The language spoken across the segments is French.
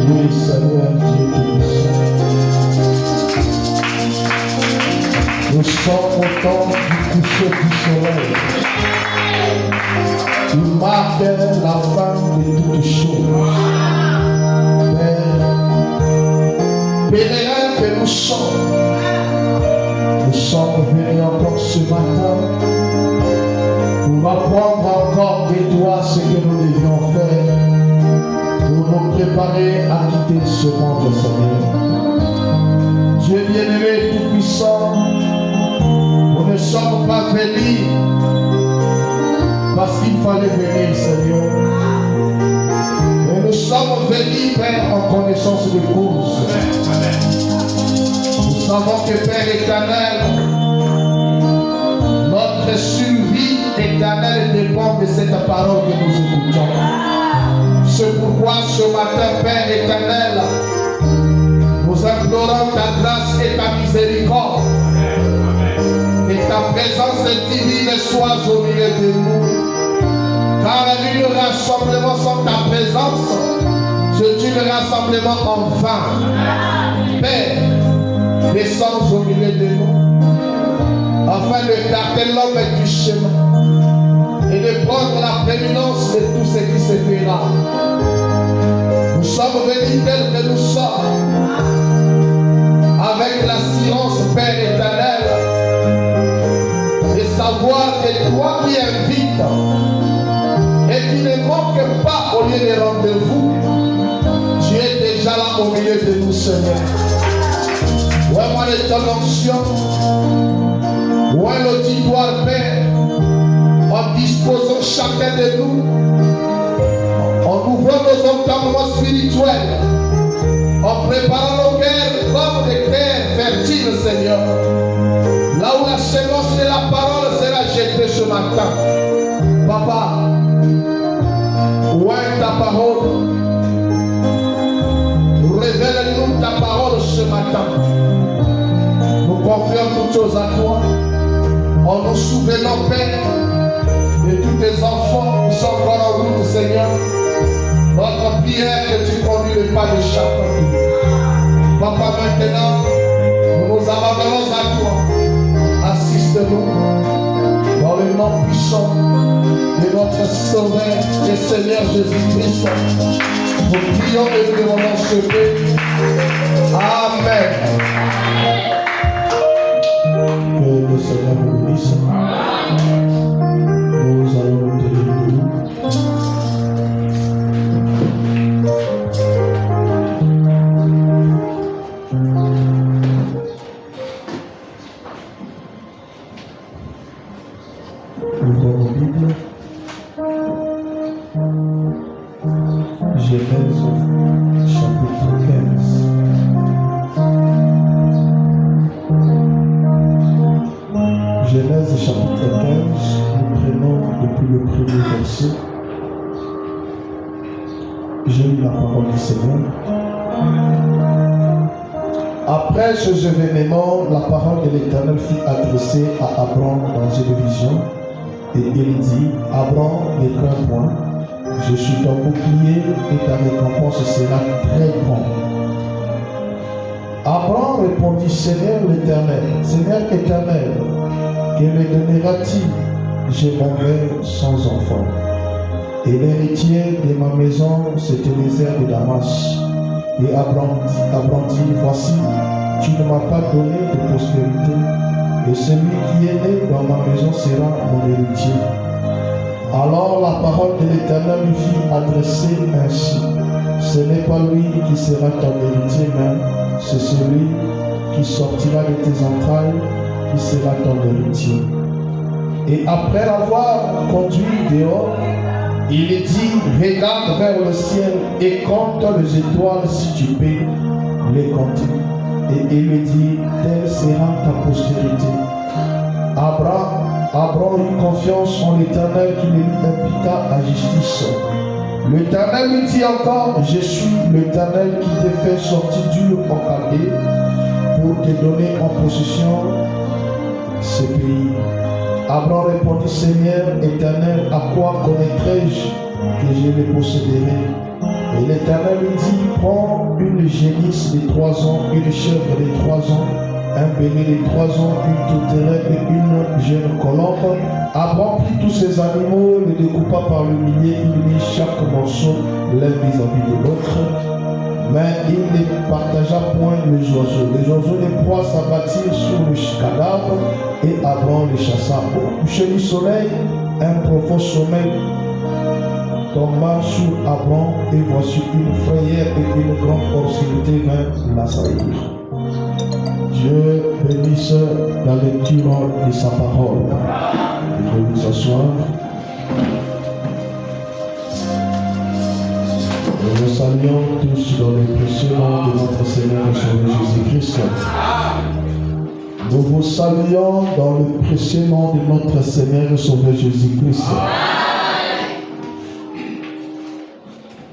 Oui, Seigneur, Dieu tout-puissant. Nous sommes au temps du coucher du soleil. Tu marques la fin de toutes choses. Père, pèlerin que nous sommes venus encore ce matin pour apprendre encore de toi ce que nous devions faire pour nous préparer à quitter ce monde, Seigneur. Dieu bien-aimé, tout-puissant, nous ne sommes pas venus parce qu'il fallait venir, Seigneur. Mais nous sommes venus, Père, en connaissance de cause. Nous savons que, Père éternel, notre survie éternelle dépend de cette parole que nous écoutons. C'est pourquoi ce matin, Père éternel, nous implorons ta grâce et ta miséricorde. Que ta présence divine soit au milieu de nous. Car le rassemblement sans ta présence, c'est un rassemblement en vain. Père, descends au milieu de nous, afin de garder l'homme du chemin et de prendre la prééminence de tout ce qui se fera. Nous sommes venus tels que nous sommes, avec l'assurance, Père éternel, de savoir que toi qui invites et qui ne manque pas au lieu des rendez-vous, tu es déjà là au milieu de nous, Seigneur. Où est moi de ton onction? Où est l'auditoire, Père? En disposant chacun de nous, en ouvrant nos entendements spirituels, en préparant nos cœurs comme des terres fertiles, Seigneur. Là où la semence de la parole sera jetée ce matin. Papa, où est ta parole? Révèle-nous ta parole ce matin. Nous confions toutes choses à toi. En nous souvenant, Père, de tous tes enfants qui sont encore en route, Seigneur. Notre prière que tu conduis le pas de chacun. Papa, maintenant, nous nous abandonnons à toi. Assiste-nous dans le nom puissant de notre Sauveur et Seigneur Jésus-Christ. Nous prions et nous demandons ce Dieu. Amen. Que le Seigneur nous bénisse. Nous allons nous tenir debout. Ouvrons nos Bibles. Genèse, chapitre 15. Genèse, chapitre 15, nous prenons depuis le premier verset. J'ai lu la parole du Seigneur. Après ces événements, la parole de l'Éternel fut adressée à Abraham dans une vision. Et il dit, Abraham, ne crains point, je suis ton bouclier et ta récompense sera très grande. Abraham répondit, Seigneur l'Éternel, Seigneur éternel, que me donneras-tu? Je m'en vais sans enfant. Et l'héritier de ma maison, c'était Eliezer de Damas. Et Abraham dit, voici, tu ne m'as pas donné de postérité, et celui qui est né dans ma maison sera mon héritier. Alors la parole de l'Éternel lui fut adressée ainsi. Ce n'est pas lui qui sera ton héritier, mais c'est celui qui sortira de tes entrailles qui sera ton héritier. Et après l'avoir conduit dehors, il dit, regarde vers le ciel et compte les étoiles si tu peux les compter. Et il lui dit, telle sera ta postérité. Abraham eut confiance en l'Éternel qui lui imputa à justice. L'Éternel lui dit encore, je suis l'Éternel qui t'ai fait sortir d'Ur en Chaldée pour te donner en possession ce pays. Abraham répondit, Seigneur éternel, à quoi connaîtrai-je que je les posséderai? Et l'Éternel lui dit, prends une génisse de 3 ans, une chèvre de 3 ans, un bélier de 3 ans, une tourterelle et une jeune colombe. Abraham prit tous ces animaux, les découpa par le millier, il mit chaque morceau l'un vis-à-vis de l'autre. Mais il ne partagea point les oiseaux. Les oiseaux des proies s'abattirent sur le cadavre et Abraham les chassa. Au coucher du soleil, un profond sommeil tomba sur Abraham et voici une frayeur et une grande obscurité vint l'assaillir. Dieu bénisse la lecture de sa parole. Je vais vous asseoir. Nous vous saluons tous dans le précieux nom de notre Seigneur et Sauveur Jésus-Christ. Nous vous saluons dans le précieux nom de notre Seigneur et Sauveur Jésus-Christ.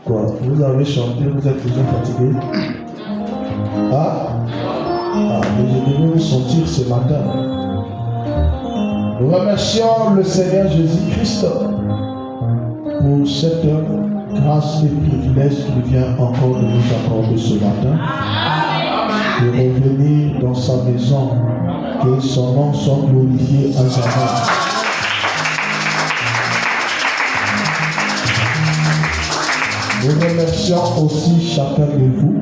Quoi? Vous avez chanté, vous êtes déjà fatigué? Mais je devais vous sentir ce matin. Nous remercions le Seigneur Jésus-Christ pour cette grâce et privilège qu'il vient encore de nous accorder ce matin. De revenir dans sa maison, que son nom soit glorifié à jamais. Nous remercions aussi chacun de vous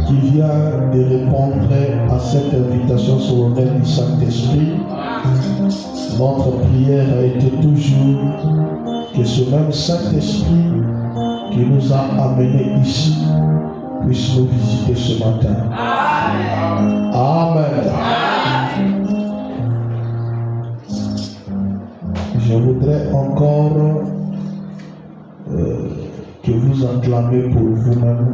qui vient de répondre à cette invitation solennelle du Saint-Esprit. Notre prière a été toujours que ce même Saint-Esprit qui nous a amenés ici puisse nous visiter ce matin. Amen. Je voudrais encore que vous acclamez pour vous-même.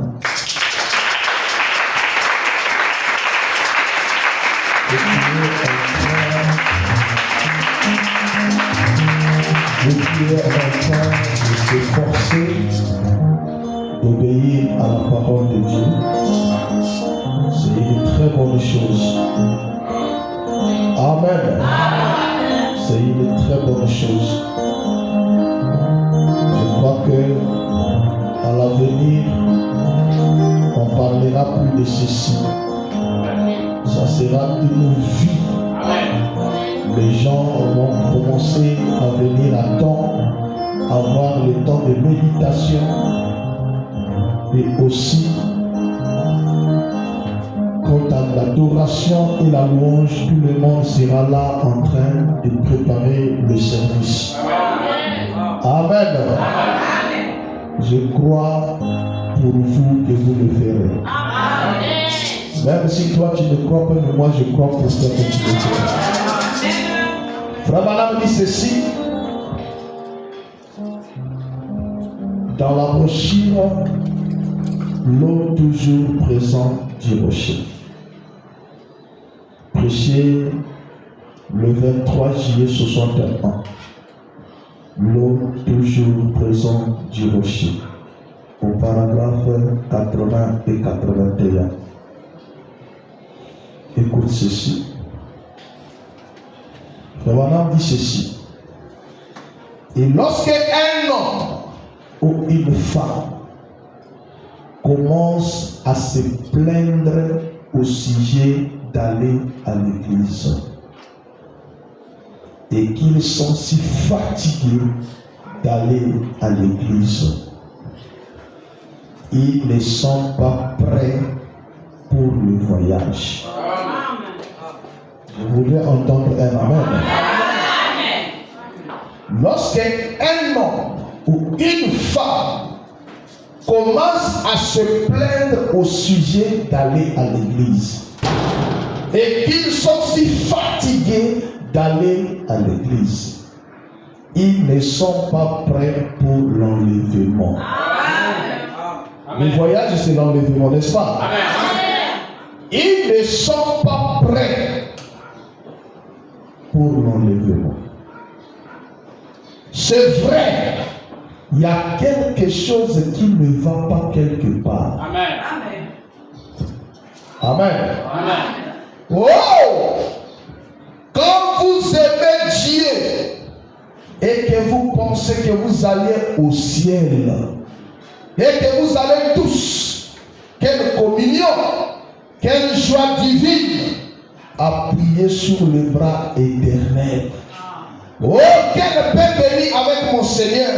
Vous êtes en train de s'efforcer d'obéir à la parole de Dieu. C'est une très bonne chose. Amen. C'est une très bonne chose. Je crois que à l'avenir, on ne parlera plus de ceci. Ça sera une vie. Les gens vont commencer à venir à temps, avoir le temps de méditation et aussi quant à l'adoration et la louange, tout le monde sera là en train de préparer le service. Amen. Je crois pour vous que vous le ferez. Même si toi tu ne crois pas, mais moi je crois pour toi que tu le feras. Frère Madame dit ceci dans la brochure, l'eau toujours présente du rocher. Prêché le 23 juillet 61. L'eau toujours présente du rocher. Au paragraphe 80 et 81. Écoute ceci. Frère dit ceci. Et lorsque un homme ou une femme commence à se plaindre au sujet d'aller à l'église et qu'ils sont si fatigués d'aller à l'église, ils ne sont pas prêts pour le voyage. Je voudrais entendre un amen. Lorsqu'un homme ou une femme commence à se plaindre au sujet d'aller à l'église et qu'ils sont si fatigués d'aller à l'église, ils ne sont pas prêts pour l'enlèvement. Le voyage, c'est l'enlèvement, n'est-ce pas? Ils ne sont pas prêts pour l'enlèvement. C'est vrai, il y a quelque chose qui ne va pas quelque part. Amen. Amen. Amen. Oh! Quand vous aimez Dieu et que vous pensez que vous allez au ciel, et que vous allez tous, quelle communion, quelle joie divine, appuyer sur le bras éternel. Oh, quelle paix bénie avec mon Seigneur,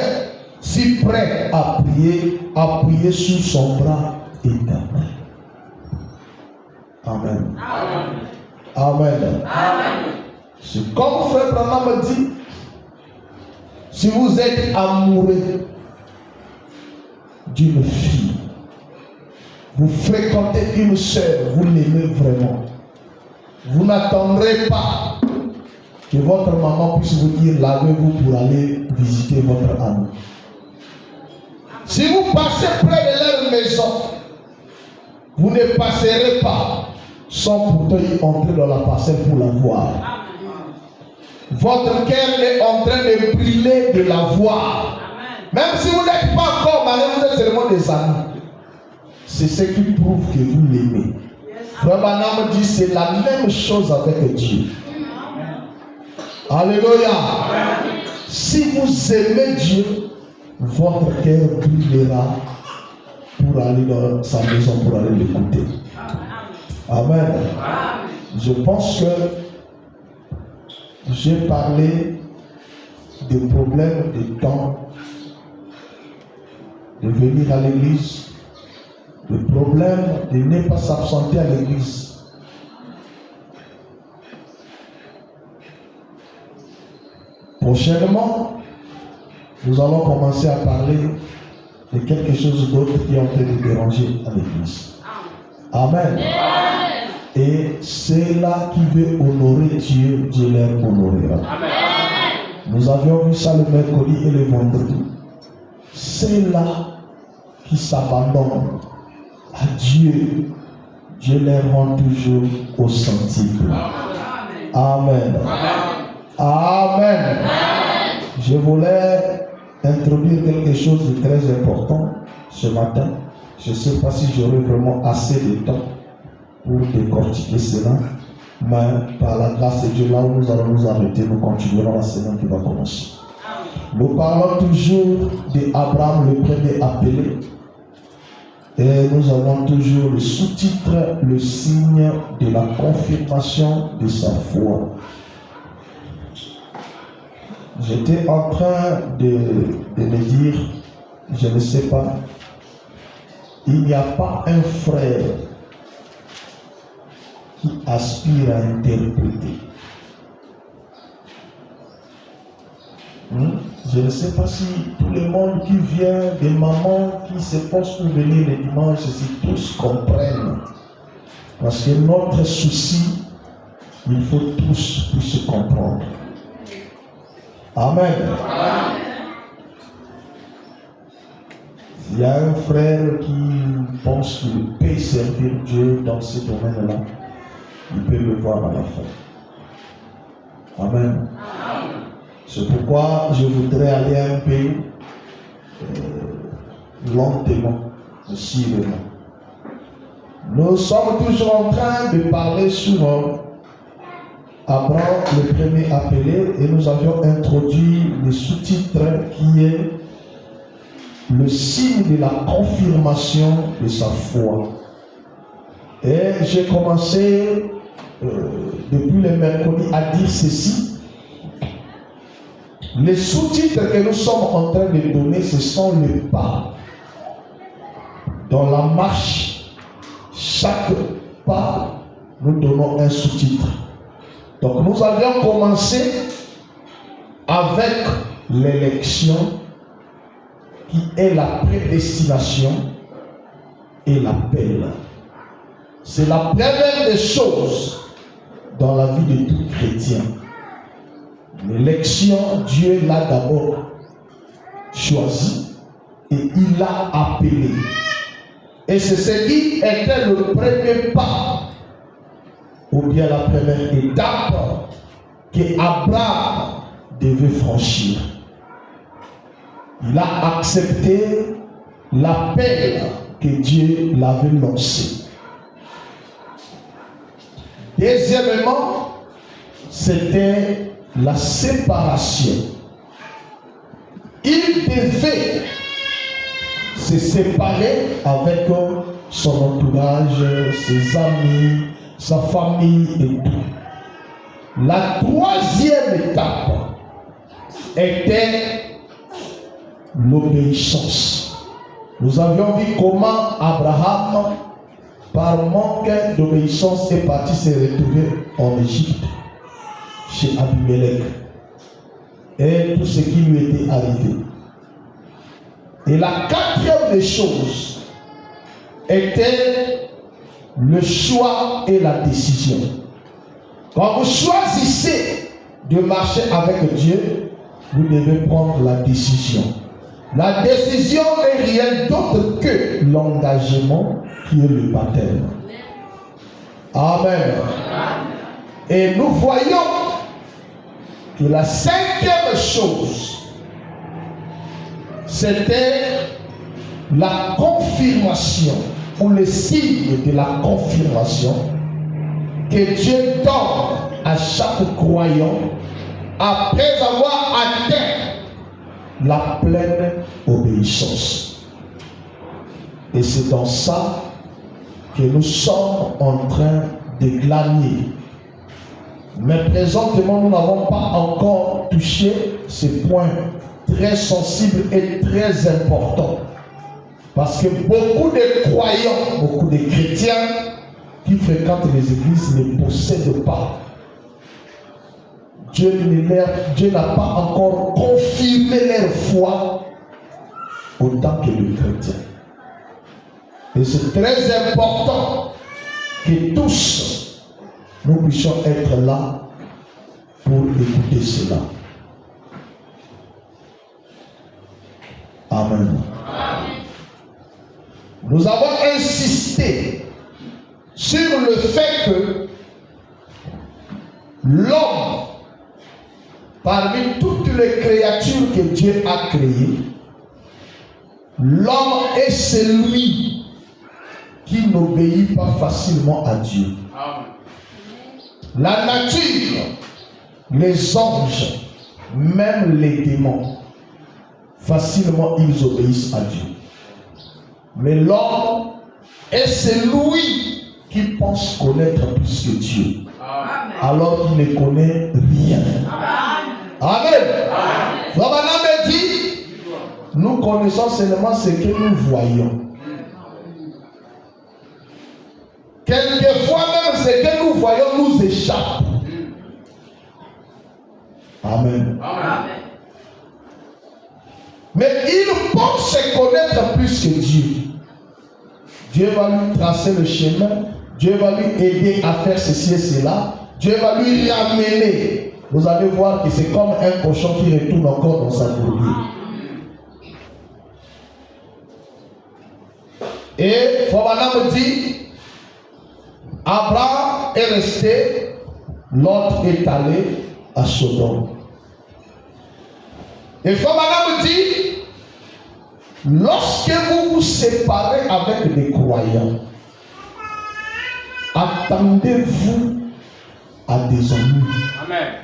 si prêt à prier, appuyer sur son bras éternel. Amen. Amen. Amen. Amen. C'est comme Frère Branham me dit, si vous êtes amoureux d'une fille, vous fréquentez une sœur, vous l'aimez vraiment, vous n'attendrez pas que votre maman puisse vous dire lavez-vous pour aller visiter votre amie. Si vous passez près de leur maison, vous ne passerez pas sans pourtant y entrer dans la parcelle pour la voir. Votre cœur est en train de brûler de la voir. Même si vous n'êtes pas encore marié, vous êtes seulement des amis. C'est ce qui prouve que vous l'aimez. Frère Branham dit c'est la même chose avec Dieu. Alléluia. Si vous aimez Dieu, votre cœur brûlera pour aller dans sa maison, pour aller l'écouter. Amen. Je pense que j'ai parlé des problèmes du temps de venir à l'église, le problème de ne pas s'absenter à l'église. Prochainement, nous allons commencer à parler de quelque chose d'autre qui est en train de déranger à l'église. Amen. Et c'est là qui veut honorer Dieu, Dieu les honorera. Amen. Nous avions vu ça le mercredi et le vendredi. C'est là qui s'abandonnent à Dieu, Dieu les rend toujours au centime. Amen. Amen. Amen. Je voulais introduire quelque chose de très important ce matin. Je ne sais pas si j'aurai vraiment assez de temps pour décortiquer cela, mais par la grâce de Dieu, là où nous allons nous arrêter, nous continuerons la semaine qui va commencer. Nous parlons toujours d'Abraham, le premier appelé, et nous avons toujours le sous-titre, le signe de la confirmation de sa foi. J'étais en train de me dire, je ne sais pas, il n'y a pas un frère qui aspire à interpréter. Je ne sais pas si tout le monde qui vient, des mamans qui se posent pour venir le dimanche, si tous comprennent. Parce que notre souci, il faut tous puissent comprendre. Amen. Amen. S'il y a un frère qui pense qu'il peut servir Dieu dans ce domaine-là, il peut le voir à la fin. Amen. Amen. C'est pourquoi je voudrais aller un peu lentement, sûrement. Nous sommes toujours en train de parler sur Abraham, le premier appelé, et nous avions introduit le sous-titre qui est le signe de la confirmation de sa foi. Et j'ai commencé depuis le mercredi à dire ceci. Les sous-titres que nous sommes en train de donner, ce sont les pas. Dans la marche, chaque pas, nous donnons un sous-titre. Donc nous avions commencé avec l'élection qui est la prédestination et l'appel. C'est la première des choses dans la vie de tout chrétien. L'élection, Dieu l'a d'abord choisi et il l'a appelé. Et c'est ce qui était le premier pas, ou bien la première étape qu'Abraham devait franchir. Il a accepté l'appel que Dieu l'avait lancé. Deuxièmement, c'était la séparation. Il devait s'est séparé avec son entourage, ses amis, sa famille et tout. La troisième étape était l'obéissance. Nous avions vu comment Abraham, par manque d'obéissance, est parti se retrouver en Égypte, chez Abimelech, et tout ce qui lui était arrivé. Et la quatrième des choses était le choix et la décision. Quand vous choisissez de marcher avec Dieu, vous devez prendre la décision. La décision n'est rien d'autre que l'engagement qui est le baptême. Amen. Et nous voyons que la cinquième chose, c'était la confirmation ou le signe de la confirmation que Dieu donne à chaque croyant après avoir atteint la pleine obéissance. Et c'est dans ça que nous sommes en train de glaner. Mais présentement, nous n'avons pas encore touché ce point très sensible et très important. Parce que beaucoup de croyants, beaucoup de chrétiens qui fréquentent les églises ne possèdent pas. Dieu n'a pas encore confirmé leur foi autant que les chrétiens. Et c'est très important que tous nous puissions être là pour écouter cela. Amen. Nous avons insisté sur le fait que l'homme, parmi toutes les créatures que Dieu a créées, l'homme est celui qui n'obéit pas facilement à Dieu. La nature, les anges, même les démons, facilement ils obéissent à Dieu. Mais l'homme est celui qui pense connaître plus que Dieu, alors qu'il ne connaît rien. Amen. Amen. Dit, nous connaissons seulement ce que nous voyons. Quelquefois même ce que nous voyons nous échappe. Amen. Amen. Mais il pense se connaître plus que Dieu. Dieu va lui tracer le chemin. Dieu va lui aider à faire ceci et cela. Dieu va lui ramener. Vous allez voir que c'est comme un cochon qui retourne encore dans sa fourrure. Et Fobana me dit, Abraham est resté, Lot est allé à Sodome. Et Fobana me dit, lorsque vous vous séparez avec des croyants, attendez-vous à des ennuis. Amen.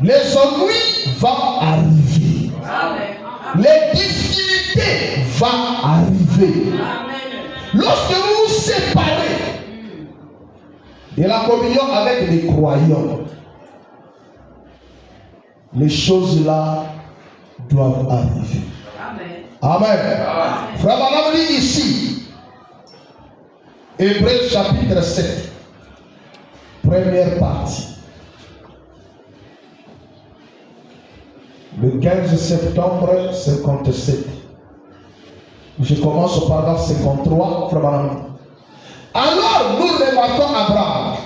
Les ennuis vont arriver. Amen. Les difficultés vont arriver. Amen. Lorsque vous vous séparez de la communion avec des croyants, les choses là doivent arriver. Amen. Amen. Frère Madame dit ici, Hébreux chapitre 7, première partie. Le 15 septembre 57. Je commence au paragraphe 53, frère Madame. Alors nous remarquons Abraham.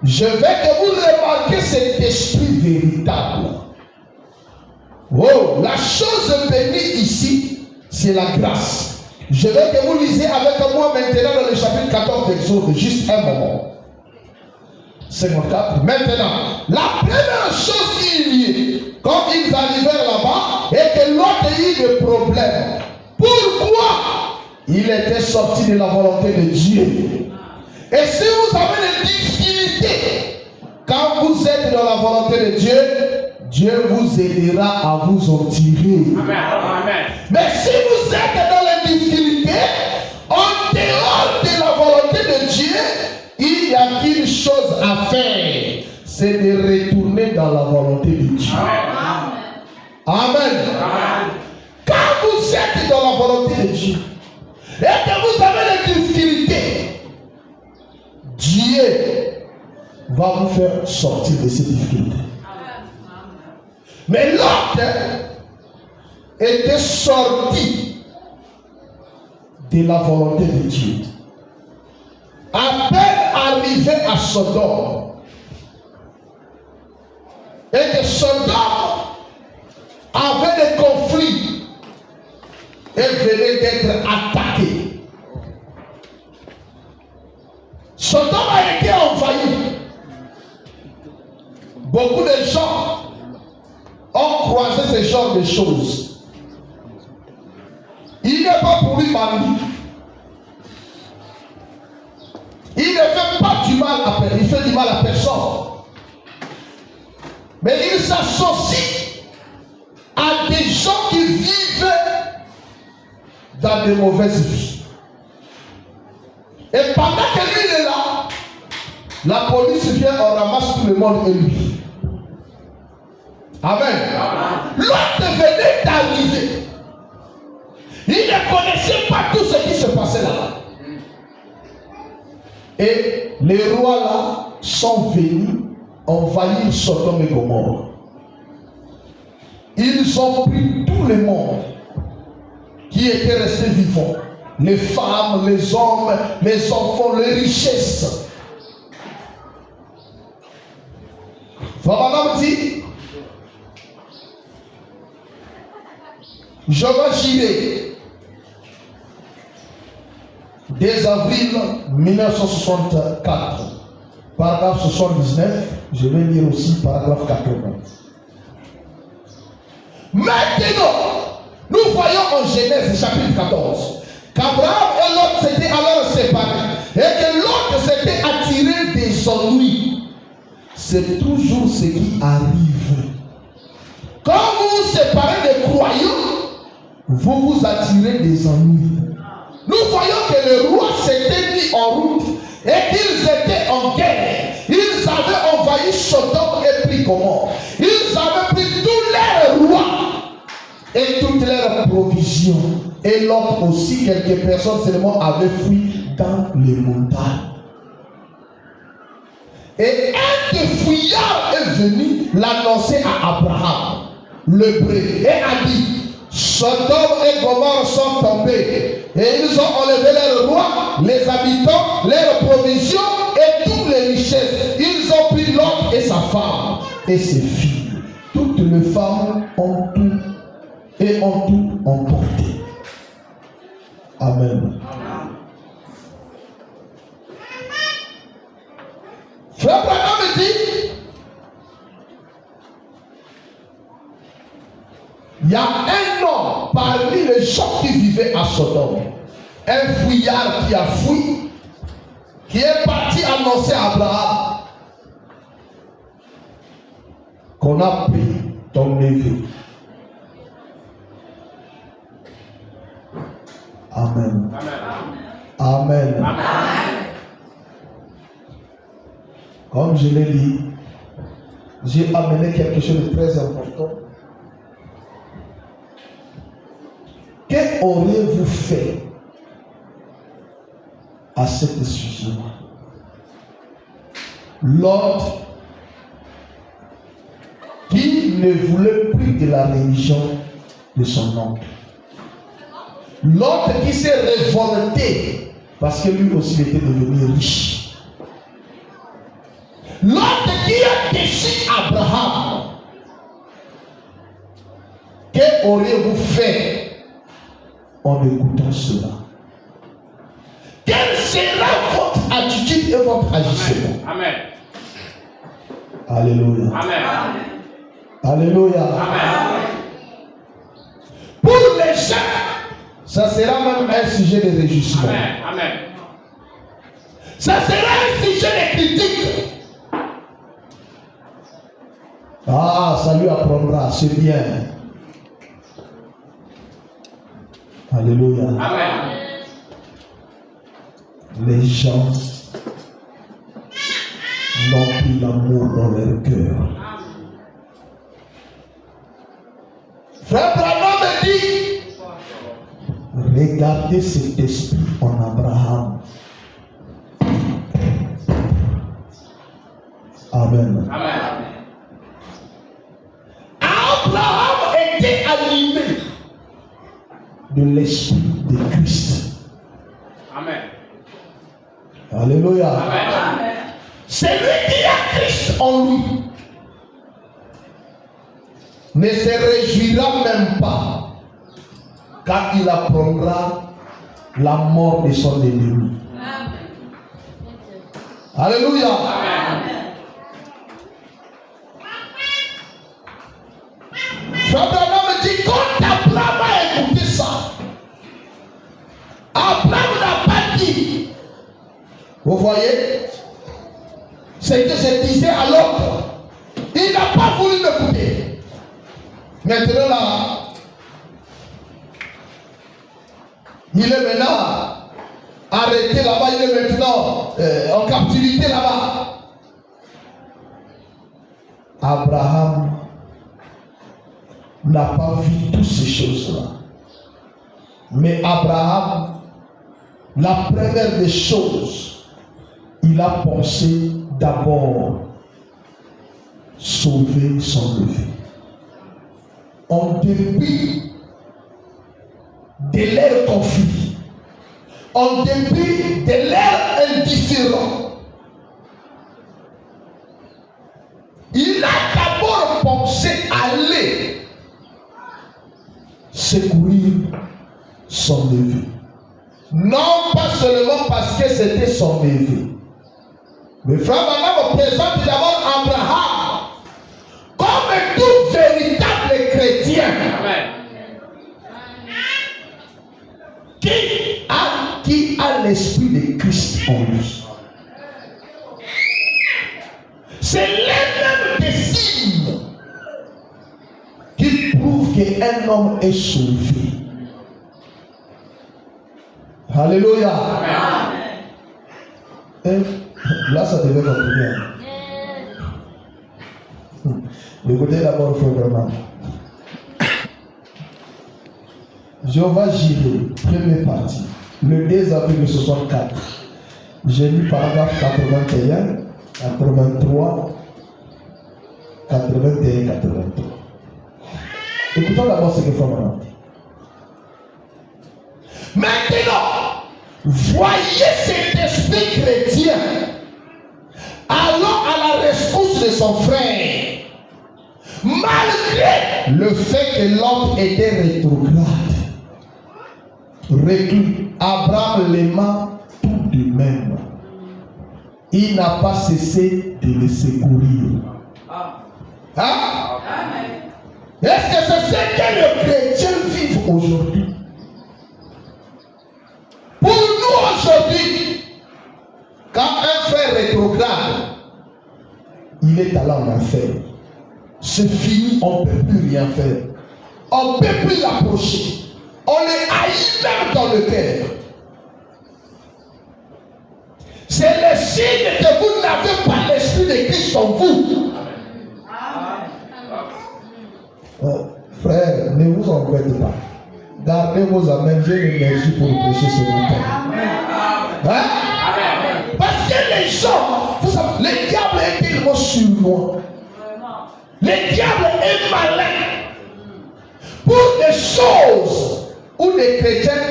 Je vais que vous remarquez cet esprit véritable. Oh, la chose bénie ici, c'est la grâce. Je veux que vous lisiez avec moi maintenant dans le chapitre 14 d'Exode, juste un moment. 54. Maintenant, la première chose qu'il y ait, quand ils arrivèrent là-bas, et que l'autre ait eu des problèmes. Pourquoi? Il était sorti de la volonté de Dieu. Et si vous avez des difficultés, quand vous êtes dans la volonté de Dieu, Dieu vous aidera à vous en tirer. Amen. Mais si vous êtes dans les difficultés, en dehors de la volonté de Dieu, il y a une chose à faire, c'est de retourner dans la volonté de Dieu. Amen. Quand vous êtes dans la volonté de Dieu et que vous avez des difficultés, Dieu va vous faire sortir de ces difficultés. Mais l'autre était sorti de la volonté de Dieu. À peine arrivé à Sodome, et que Sodome avait des conflits et venait d'être attaqué. Sodome a été envahi. Beaucoup de gens ont croisé ce genre de choses. Il n'est pas pour lui bandit. Il ne fait pas du mal à personne. Il fait du mal à personne. Mais il s'associe à des gens qui vivent dans de mauvaises vies. Et pendant que lui est là, la police vient, on ramasse tout le monde et lui. Amen. L'autre venait d'arriver. Il ne connaissait pas tout ce qui se passait là-bas. Et les rois là sont venus envahir Sodome et Gomorrhe. Ils ont pris tout le monde qui était resté vivant. Les femmes, les hommes, les enfants, les richesses. Votre dit, je vais girer. 2 avril 1964, paragraphe 79, je vais lire aussi paragraphe 80. Maintenant, nous voyons en Genèse chapitre 14 qu'Abraham et l'autre s'étaient alors séparés et que l'autre s'était attiré des ennuis. C'est toujours ce qui arrive. Quand vous vous séparez des croyants, vous vous attirez des ennuis. Nous voyons que le roi s'était mis en route et qu'ils étaient en guerre. Ils avaient envahi Sodome et pris Gomorrhe. Ils avaient pris tous leurs rois et toutes leurs provisions. Et l'autre aussi, quelques personnes seulement avaient fui dans les montagnes. Et un des fuyards est venu l'annoncer à Abraham, l'hébreu, et a dit, Sodome et Gomorrhe sont tombés et ils ont enlevé leurs rois, les habitants, leurs provisions et toutes les richesses. Ils ont pris l'homme et sa femme et ses filles. Toutes les femmes ont tout et ont tout emporté. Amen. Frère Branham dit, il y a un homme parmi les gens qui vivaient à Sodome, un fuyard qui a fui, qui est parti annoncer à Abraham qu'on a pris ton neveu. Amen. Amen. Amen. Comme je l'ai dit, j'ai amené quelque chose de très important. Qu'auriez-vous fait à ce sujet-là? L'autre qui ne voulait plus de la religion de son oncle. L'autre qui s'est révolté parce que lui aussi était devenu riche. L'autre qui a déçu Abraham. Qu'auriez-vous fait en écoutant cela? Quelle sera votre attitude et votre agissement? Amen. Alléluia. Amen. Alléluia. Amen. Pour les gens, ça sera même un sujet de réjouissement. Amen. Amen. Ça sera un sujet de critique. Ah, ça lui apprendra, c'est bien. Alléluia. Amen. Les gens n'ont plus l'amour dans leur cœur. Frère Branham me dit, regardez cet esprit en Abraham. Amen. Amen. Abraham était animé de l'esprit de Christ. Amen. Alléluia. Amen. Celui qui a Christ en lui ne se réjouira même pas quand il apprendra la mort de son ennemi. Alléluia. Abraham me dit, quand Abraham a écouté ça, Abraham n'a pas dit, vous voyez, ce que je disais à l'autre, il n'a pas voulu m'écouter. Maintenant là, il est maintenant arrêté là-bas, il est maintenant en captivité là-bas. Abraham n'a pas vu toutes ces choses-là. Mais Abraham, la première des choses, il a pensé d'abord sauver son neveu. En dépit de leur conflit, en dépit de leur indifférence, il a d'abord pensé aller secourir son neveu. Non pas seulement parce que c'était son neveu. Mais frère Branham présente d'abord Abraham comme tout véritable chrétien. Amen. Qui a l'esprit de Christ en lui. C'est l'un des signes qui prouvent qu'un homme est sauvé. Alléluia. Amen. Là, ça devait continuer. Écoutez d'abord, frère Branham. Jéhovah Jireh, première partie, le 2 avril 64. J'ai lu paragraphe 81, 83, 81, 83. Écoutons d'abord ce que frère Branham dit. Maintenant, voyez cet esprit chrétien allant à la rescousse de son frère, malgré le fait que l'homme était rétrograde. Reclus, Abraham l'aima tout de même. Il n'a pas cessé de le secourir. Hein? Est-ce que c'est ce que les chrétiens vivent aujourd'hui? Pour nous aujourd'hui, quand un frère rétrograde, il est allé en enfer. C'est fini, on ne peut plus rien faire. On ne peut plus l'approcher. On les haït même dans le cœur. C'est le signe que vous n'avez pas l'esprit de Christ en vous. Frère, ne vous embêtez pas. Gardez vos amens, j'ai l'énergie pour prêcher ce matin. Hein? Parce que les gens, vous savez, le diable est tellement sournois. Le diable est malin. Pour des choses où les chrétiens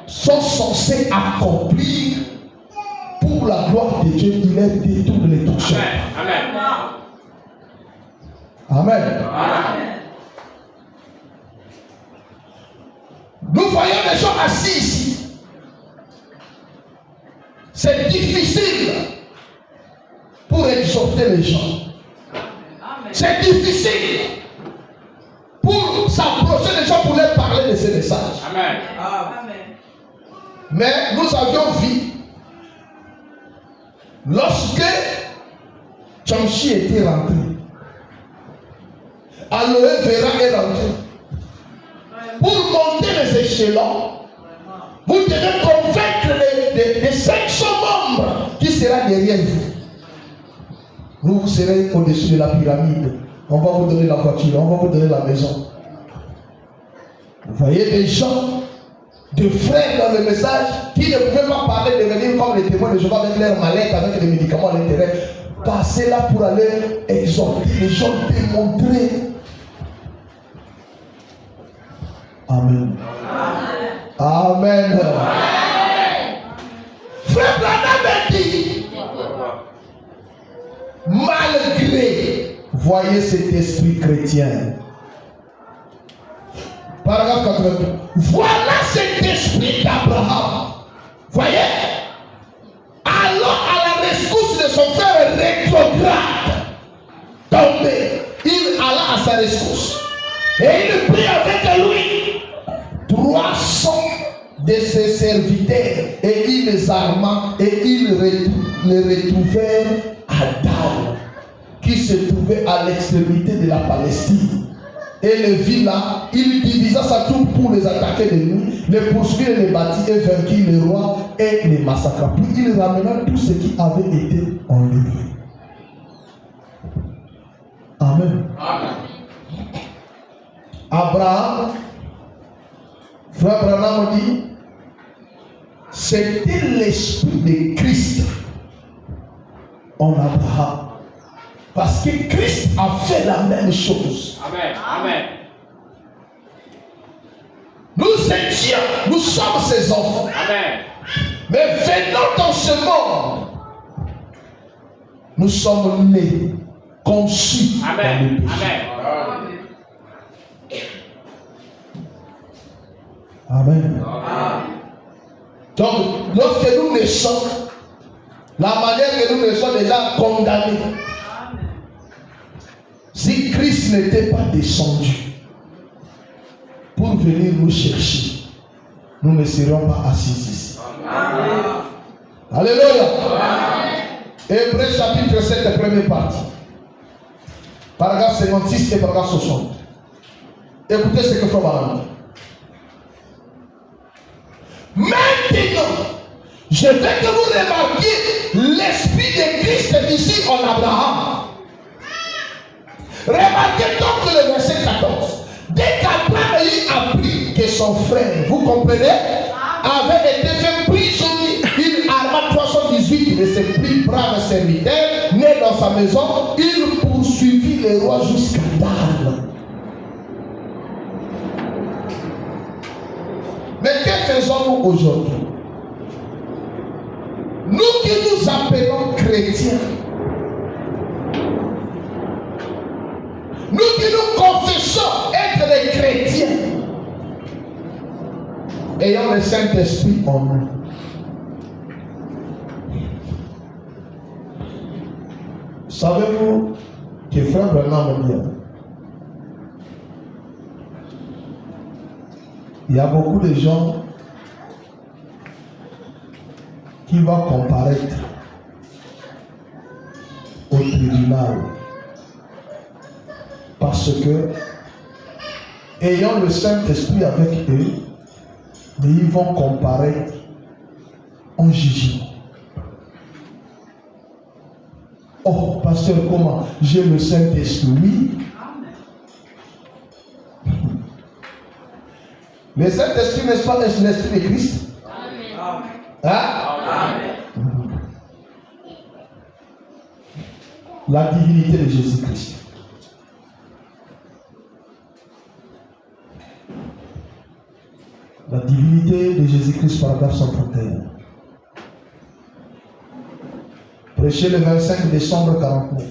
sont censés accomplir pour la gloire de Dieu, il est détourné tout seul. Amen. Amen. Amen. Nous voyons des gens assis ici. C'est difficile pour exhorter les gens. C'est difficile pour s'approcher des gens pour leur parler de ces messages. Amen. Mais nous avions vu lorsque Chamchi était rentré, Aloe Vera est rentré. Pour monter les échelons, devez convaincre les 500 membres qui sera derrière vous. Vous serez au-dessus de la pyramide. On va vous donner la voiture, on va vous donner la maison. Vous voyez des gens, de frères dans le message, qui ne pouvaient pas parler, devenir comme les témoins de Jéhovah avec leurs mallettes, avec les médicaments à l'intérieur. Passer là pour aller exhorter les gens, démontrer. Amen. Amen. Amen. Frère Branham dit, malgré, voyez cet esprit chrétien. Paragraphe 82. Voilà cet esprit d'Abraham. Voyez? Alors à la rescousse de son frère rétrograde, tombé, il alla à sa rescousse. Et il prit avec lui 300 de ses serviteurs. Et il les arma et il les retrouvèrent à Dan, qui se trouvait à l'extrémité de la Palestine. Et le vit là, il divisa sa troupe pour les attaquer de nuit, les poursuivre, les bâtit et vainquit les rois et les massacra. Puis il ramena tout ce qui avait été enlevé. Amen. Amen. Abraham, frère Branham dit, c'était l'esprit de Christ en Abraham. Parce que Christ a fait la même chose. Amen. Amen. Nous sommes ses enfants. Amen. Mais venant dans ce monde, nous sommes nés, conçus. Amen. Amen. Amen. Donc, lorsque nous naissons, la manière que nous naissons déjà condamnés. Si Christ n'était pas descendu pour venir nous chercher, nous ne serions pas assis ici. Amen. Alléluia. Hébreux chapitre 7, première partie. Paragraphe 56 et paragraphe 60. Écoutez ce que Frère Branham dit. Maintenant, je veux que vous remarquiez l'esprit de Christ ici en Abraham. Remarquez donc le verset 14. Dès qu'Abraham a appris que son frère, vous comprenez, avait été fait prisonnier, il arma 318 de ses plus braves serviteurs, nés dans sa maison, il poursuivit le roi jusqu'à Dan. Mais que faisons-nous aujourd'hui? Nous qui nous appelons chrétiens, nous qui nous confessons être des chrétiens, ayant le Saint-Esprit en nous. Savez-vous que Frère Branham dit, il y a beaucoup de gens qui vont comparaître au tribunal. Parce que, ayant le Saint-Esprit avec eux, mais ils vont comparaître en jugement. Oh, pasteur, comment? J'ai le Saint-Esprit. Oui. Le Saint-Esprit, n'est-ce pas l'Esprit de Christ? Amen. Hein? Amen. La divinité de Jésus-Christ. La divinité de Jésus-Christ, paragraphe 131. Prêché le 25 décembre 49.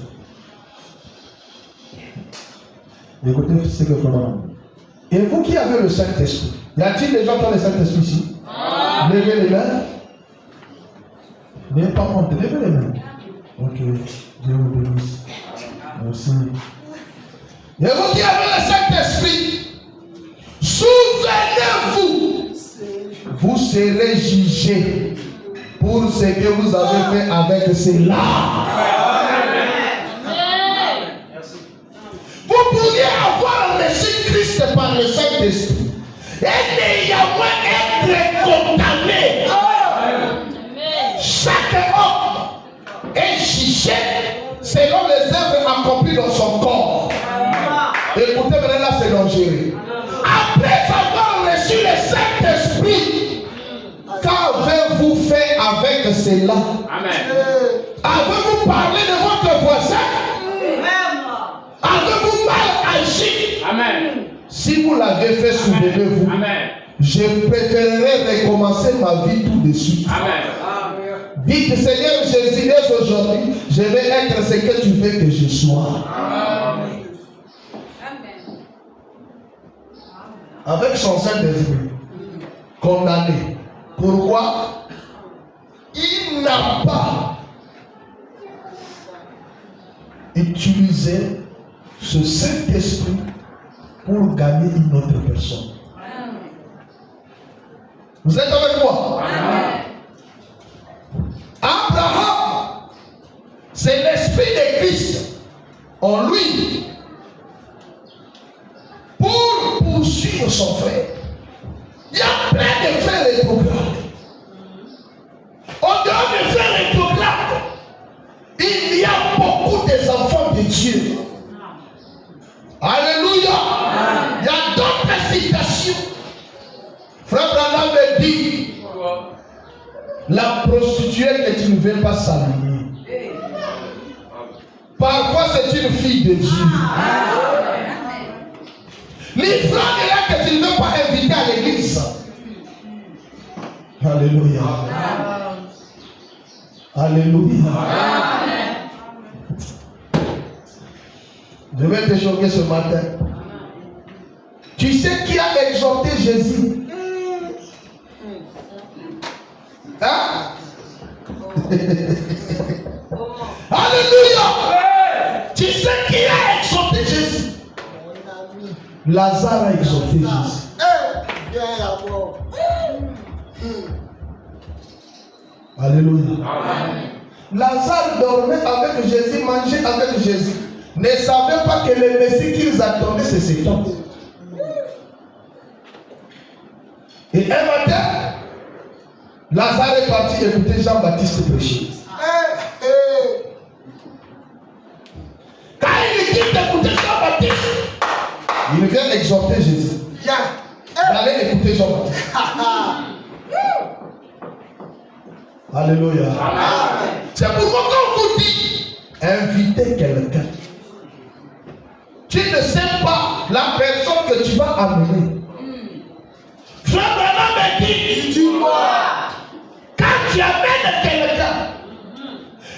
Écoutez ce que Frère Branham. Et vous qui avez le Saint-Esprit, y a-t-il des gens qui ont le Saint-Esprit ici? Levez les mains. N'ayez pas honte, levez les mains. Ok, Dieu vous bénisse. Merci. Et vous qui avez le Saint-Esprit, souvenez-vous, vous serez jugés pour ce que vous avez fait avec cela. Vous pourriez avoir reçu Christ par le Saint-Esprit et néanmoins être condamné. Chaque homme est jugé selon les œuvres accomplies dans son corps. Écoutez maintenant, là c'est dangereux. Après avoir reçu le Saint-Esprit, qu'avez-vous fait avec cela? Avez-vous parlé de votre voisin? Avez-vous mal agi? Amen. Si vous l'avez fait, souvenez-vous. Amen. Je préférerais recommencer ma vie tout de suite. Amen. Dites, Seigneur Jésus, dès aujourd'hui, je vais être ce que tu veux que je sois. Amen. Avec son Saint-Esprit, condamné. Pourquoi? Il n'a pas utilisé ce Saint-Esprit pour gagner une autre personne. Vous êtes avec moi? Abraham, c'est l'Esprit de Christ en lui pour poursuivre son frère. Il y a plein de frères rétrogrades. En dehors des frères rétrogrades, il y a beaucoup des enfants de Dieu. Alléluia. Il y a d'autres citations. Frère Branham me dit, la prostituée que tu ne veux pas saluer, parfois c'est une fille de Dieu. L'Israël que tu ne veux pas inviter à l'église. Alléluia. Alléluia. Je vais te choquer ce matin. Tu sais qui a exhorté Jésus? Hein? Alléluia. Tu sais qui a exhorté Jésus? Lazare a exhorté Jésus. Alléluia. Lazare dormait avec Jésus, mangeait avec Jésus. Ne savait pas que le Messie qu'ils attendaient, c'est cet homme. Et un matin, Lazare est parti écouter Jean-Baptiste prêcher. Quand il quitte écouter Jean-Baptiste, il vient exhorter Jésus. Allez écouter Jean-Baptiste. Alléluia. C'est pourquoi quand on vous dit inviter quelqu'un, tu ne sais pas la personne que tu vas amener. Frère Branham me dit, dis-moi, quand tu amènes quelqu'un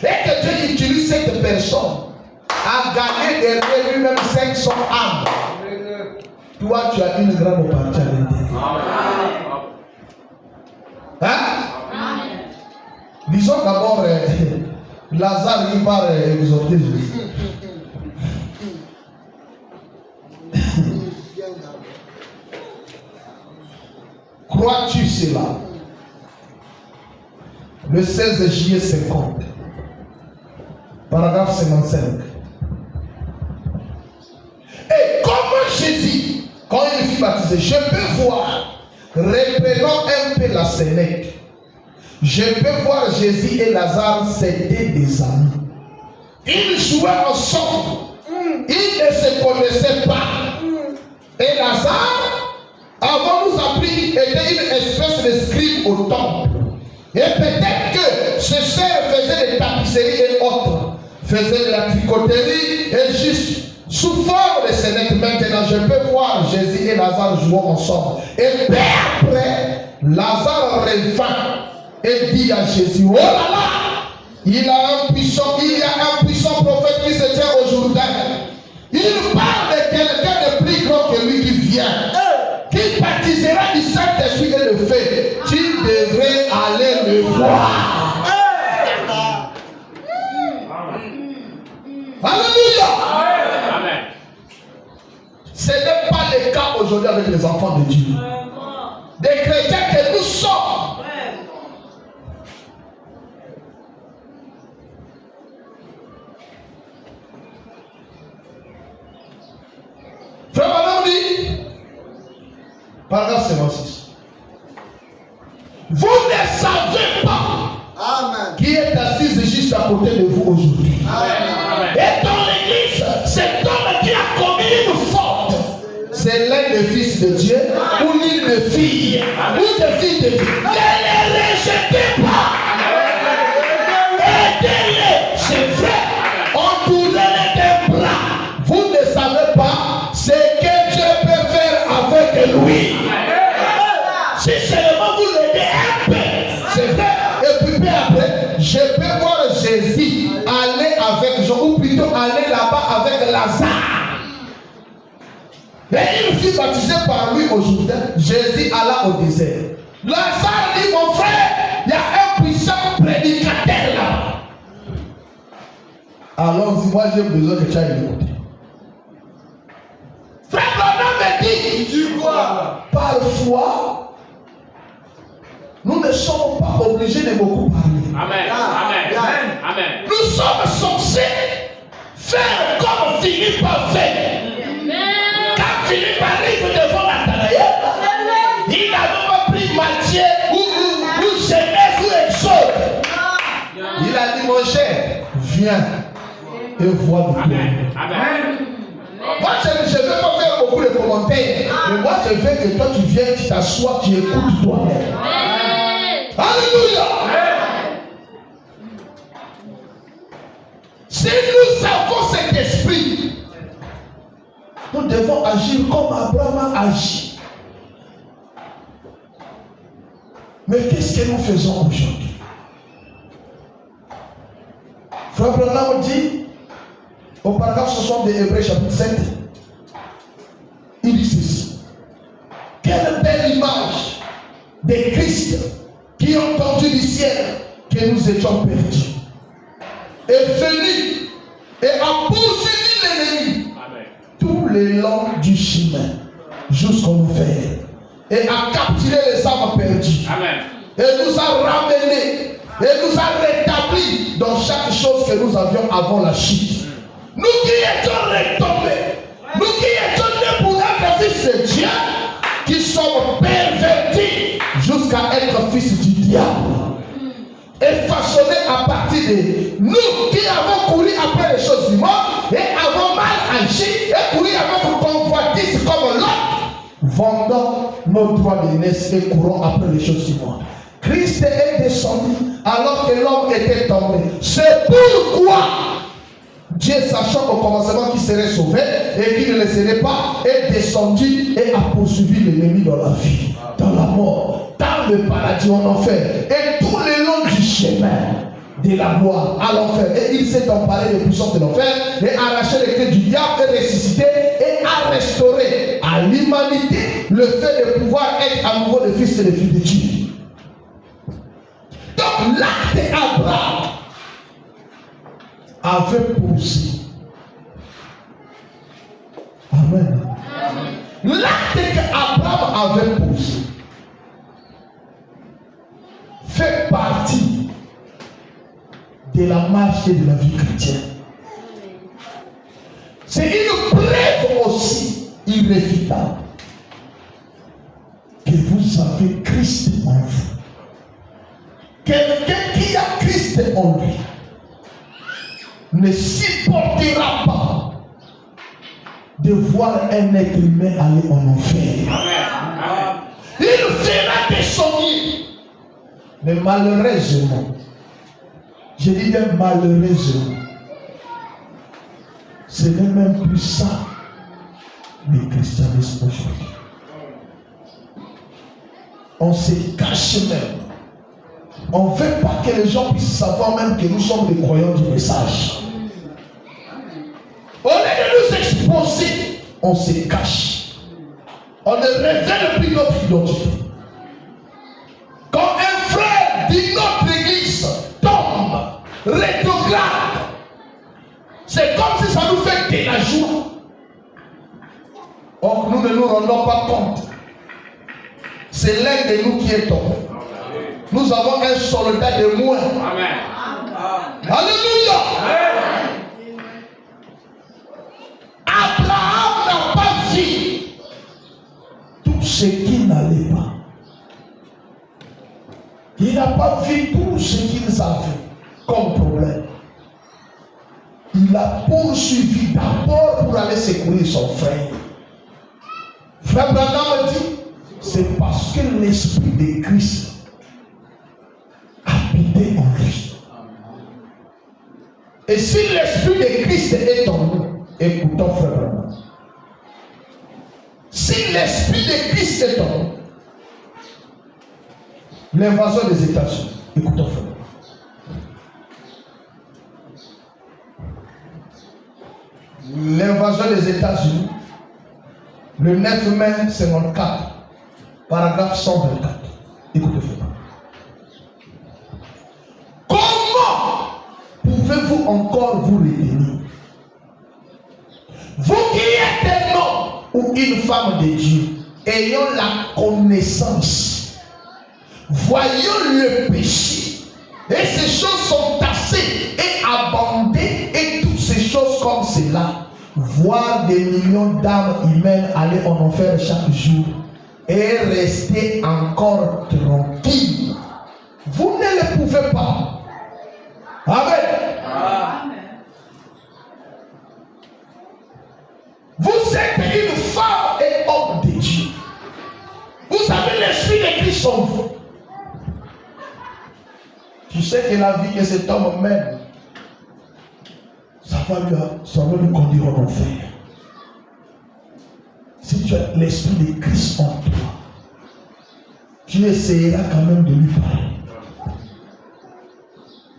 et que tu utilises cette personne à gagner derrière lui-même 500 âmes, toi tu as une grande partie à l'intérieur. Hein? Disons d'abord, Lazare il part exhorter Jésus. Crois-tu cela? Le 16 juillet 50, paragraphe 55. Et comme Jésus, quand il fut baptisé, je peux voir, reprenons un peu la Sénèque, je peux voir Jésus et Lazare, c'était des amis. Ils jouaient ensemble. Ils ne se connaissaient pas. Et Lazare, avant nous appris, était une espèce de scribe au temple. Et peut-être que ce sœurs faisaient des tapisseries et autres, faisaient de la tricoterie et juste sous forme de Sénèque. Maintenant, je peux voir Jésus et Lazare jouer ensemble. Et peu après, Lazare revint et dit à Jésus, oh là là, il y a un puissant prophète qui se tient au Jourdain. Il parle de quelqu'un de plus grand que lui qui vient, qui baptisera du Saint-Esprit et de feu. Tu devrais aller le voir. Alléluia. Amen. Ce n'est pas le cas aujourd'hui avec les enfants de Dieu. Des chrétiens que nous sommes. Frère Madame dit, paragraphe 56. Amen. qui est assise juste à côté de vous aujourd'hui. Amen. Et dans l'église, cet homme qui a commis une faute, c'est l'un des fils de Dieu ou l'une des filles, ou des filles de Dieu. Ne les rejetez pas. Aidez-les, c'est vrai. Entourez-les des bras. Vous ne savez pas ce que Dieu peut faire avec lui. Si seulement vous l'aidez un peu, c'est vrai. Et puis après, je peux voir Jésus aller avec Jean, ou plutôt aller là-bas avec Lazare. Et une fille baptisée par lui au Jourdain, Jésus alla au désert. Lazare dit, mon frère, il y a un puissant prédicateur là. Alors, moi j'ai besoin que tu ailles l'écouter. Frère Branham me dit, Tu vois. parfois, nous ne sommes pas obligés de beaucoup parler. Amen. Amen. Amen. Nous sommes censés faire comme Philippe a fait. Quand Philippe arrive devant Nathanaël, il n'avait pas pris Matthieu ou Genèse ou Exode. Il a dit, mon cher, viens et vois le Amen. Dieu. Amen. Moi, je ne vais pas faire beaucoup de commentaires, mais moi, je veux que toi, tu viennes, tu t'assois, tu écoutes toi-même. Alléluia. Si nous avons cet esprit, nous devons agir comme Abraham a agi. Mais qu'est-ce que nous faisons aujourd'hui? Frère Branham dit, au paragraphe 60 de Hébreux chapitre 7, il dit ceci. Quelle belle image de Christ qui ont entendu du ciel que nous étions perdus. Et venu et a poursuivi l'ennemi tout le long du chemin jusqu'au fer et a capturé les âmes perdues. Amen. Et nous a ramenés et nous a rétablis dans chaque chose que nous avions avant la chute. Nous qui étions retombés, nous qui étions nés pour être fils de Dieu, qui sommes pervertis jusqu'à être fils du diable. Et façonnés à partir de nous qui avons couru après les choses du monde et avons mal agi et couru avec une convoitise comme l'autre, vendant nos droits de naissance et courant après les choses du monde. Christ est descendu alors que l'homme était tombé. C'est pourquoi Dieu, sachant au commencement qu'il serait sauvé et qu'il ne le serait pas, est descendu et a poursuivi l'ennemi dans la vie, dans la mort, dans le paradis, en enfer, et tout le long du chemin de la gloire à l'enfer. Et il s'est emparé des puissances de l'enfer et arraché les clés du diable et ressuscité et a restauré à l'humanité le fait de pouvoir être à nouveau le fils et le fils de Dieu. Donc l'acte d'Abraham avait posé. Amen. L'acte qu'Abraham avait posé fait partie de la marche et de la vie chrétienne. C'est une preuve aussi irréfutable que vous avez Christ en vous. Quelqu'un qui a Christ en lui ne supportera pas de voir un être humain aller en enfer. Amen. Il fera des sommiers. Mais malheureusement, je dis bien malheureusement, ce n'est même plus ça le christianisme aujourd'hui. On se cache même. On ne veut pas que les gens puissent savoir même que nous sommes des croyants du message. Au lieu de nous exposer, on se cache. On ne révèle plus notre identité. Quand un frère d'une autre église tombe, rétrograde, c'est comme si ça nous fait de la joie. Or, nous ne nous rendons pas compte. C'est l'un de nous qui est tombé. Nous avons un soldat de moins. Amen. Alléluia. Abraham n'a pas vu tout ce qui n'allait pas. Il n'a pas vu tout ce qui qu'ils avaient comme problème, il a poursuivi d'abord pour aller secourir son frère. Frère Branham dit, c'est parce que l'esprit de Christ habitait en lui. Et si l'esprit de Christ est en nous, écoutons frère Branham. Si l'esprit de Christ est en nous, l'invasion des États-Unis, écoutons frère. L'invasion des États-Unis, le 9 mai 1954, paragraphe 124. Écoutez frère. Comment pouvez-vous encore vous retenir? Vous qui êtes un homme ou une femme de Dieu, ayant la connaissance, voyons le péché, et ces choses sont tassées et abondées, et toutes ces choses comme cela, voir des millions d'âmes humaines aller en enfer chaque jour et rester encore tranquille. Vous ne le pouvez pas. Amen. Amen. Vous êtes une femme et homme de Dieu. Vous avez l'esprit de Christ en vous. Tu sais que la vie que cet homme mène, ça va lui conduire en enfer. Si tu as l'esprit de Christ en toi, tu essaieras quand même de lui parler.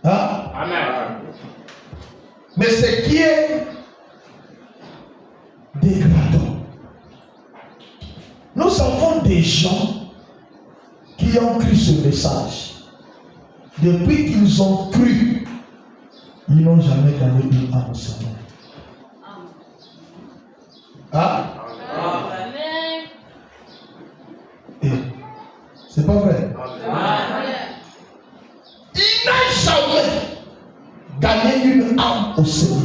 Hein? Amen. Mais ce qui est dégradant, nous avons des gens qui ont cru ce message. Depuis qu'ils ont cru, ils n'ont jamais gagné une âme seulement. Hein? Amen. Et c'est pas vrai. Amen. Il n'a jamais gagné une âme au Seigneur.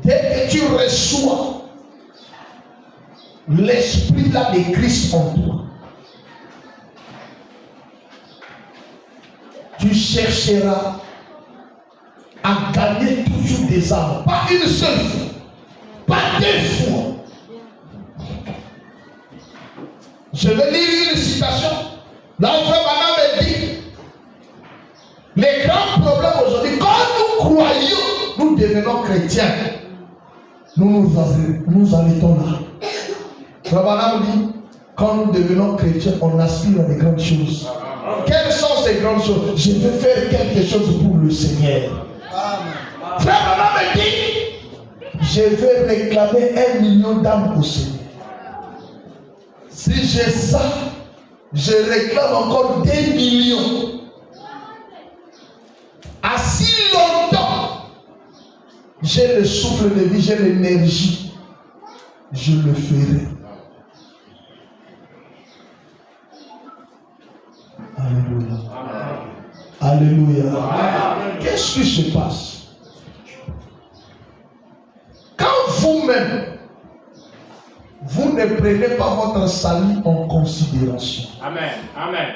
Dès que tu reçois l'esprit là de Christ en toi, tu chercheras à gagner toujours des âmes. Pas une seule fois, pas deux fois. Je vais lire une citation. Là, frère Branham dit, les grands problèmes aujourd'hui, quand nous croyons, nous devenons chrétiens. Nous arrêtons là. Frère Branham dit, quand nous devenons chrétiens, on aspire à des grandes choses. Quelles sont ces grandes choses? Je vais faire quelque chose pour le Seigneur. Frère Branham dit, je vais réclamer 1 million d'âmes au Seigneur. Si j'ai ça, je réclame encore 2 millions. À si longtemps, j'ai le souffle de vie, j'ai l'énergie, je le ferai. Alléluia. Alléluia. Qu'est-ce qui se passe? Quand vous-même, vous ne prenez pas votre salut en considération. Amen. Amen.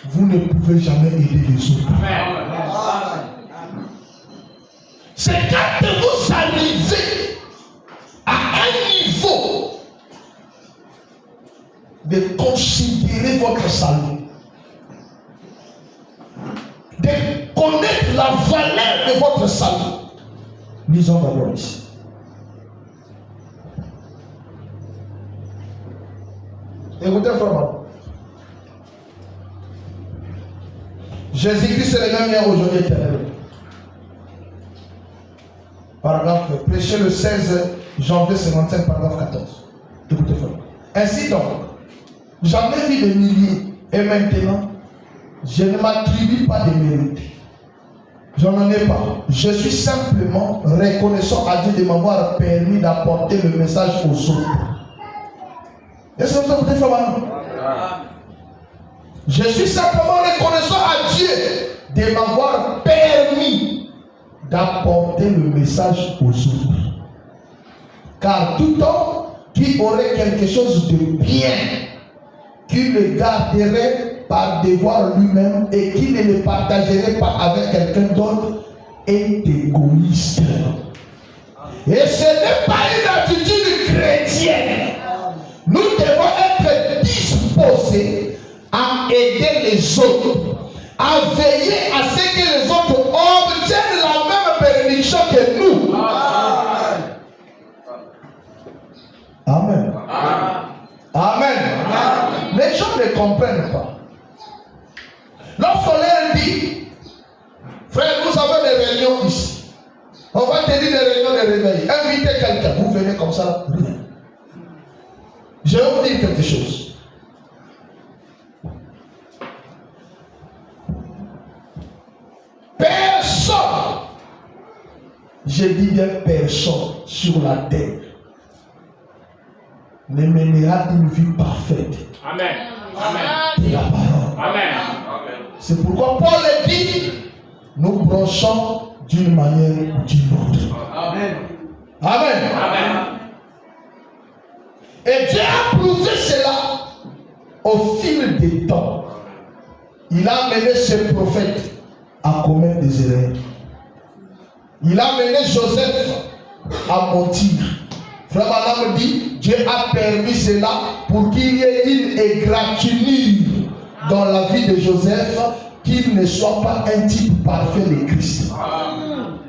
Vous ne pouvez jamais aider les autres. Amen. C'est quand vous arrivez à un niveau de considérer votre salut, de connaître la valeur de votre salut. Lisons d'abord ici. Écoutez, frère. Jésus-Christ est le même hier, aujourd'hui, éternel. Paragraphe, prêché le 16 janvier 55, paragraphe 14. Écoutez, frère. Ainsi donc, j'en ai vu des milliers, et maintenant, je ne m'attribue pas de mérite. Je n'en ai pas. Je suis simplement reconnaissant à Dieu de m'avoir permis d'apporter le message aux autres. Est-ce que vous écoutez, frère? Je suis simplement reconnaissant à Dieu de m'avoir permis d'apporter le message aux autres. Car tout homme qui aurait quelque chose de bien qu'il le garderait par devoir lui-même et qu'il ne le partagerait pas avec quelqu'un d'autre est égoïste. Et ce n'est pas une attitude chrétienne. Nous devons être disposés à aider les autres, à veiller à ce que les autres obtiennent la même bénédiction que nous. Amen. Amen. Les gens ne comprennent pas. Lorsqu'on leur dit, frère, nous avons des réunions ici. On va te dire des réunions de réveil. Invitez quelqu'un. Vous venez comme ça. Rien. Je vais vous dire quelque chose. Personne, je dis bien personne sur la terre ne mènera une vie parfaite. Amen. De la parole. Amen. C'est pourquoi Paul dit, nous brochons d'une manière ou d'une autre. Amen. Amen. Amen. Et Dieu a prouvé cela au fil des temps. Il a amené ses prophètes à commettre des erreurs. Il a amené Joseph à mentir. Frère Madame dit, Dieu a permis cela pour qu'il y ait une égratignure dans la vie de Joseph, qu'il ne soit pas un type parfait de Christ. Amen.